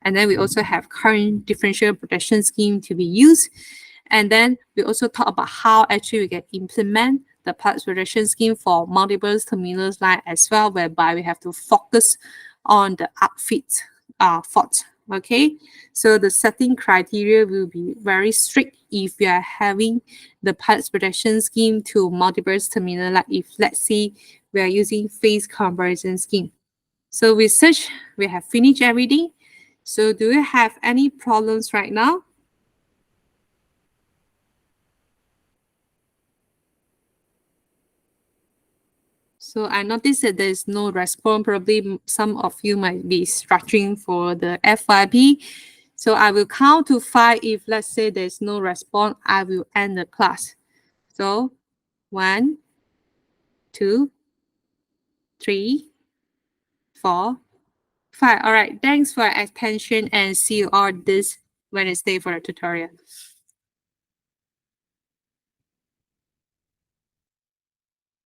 And then we also have current differential protection scheme to be used. And then we also talk about how actually we can implement the pulse protection scheme for multiple terminals line as well, whereby we have to focus on the upfit fault. Okay, so the setting criteria will be very strict if we are having the pulse protection scheme to multiple terminal, like if let's say we are using phase comparison scheme. So with such, we have finished everything. So do you have any problems right now? So I noticed that there's no response. Probably some of you might be struggling for the FYP. So I will count to 5. If let's say there's no response, I will end the class. So 1, 2, 3, 4, 5. All right. Thanks for your attention and see you all this Wednesday for the tutorial.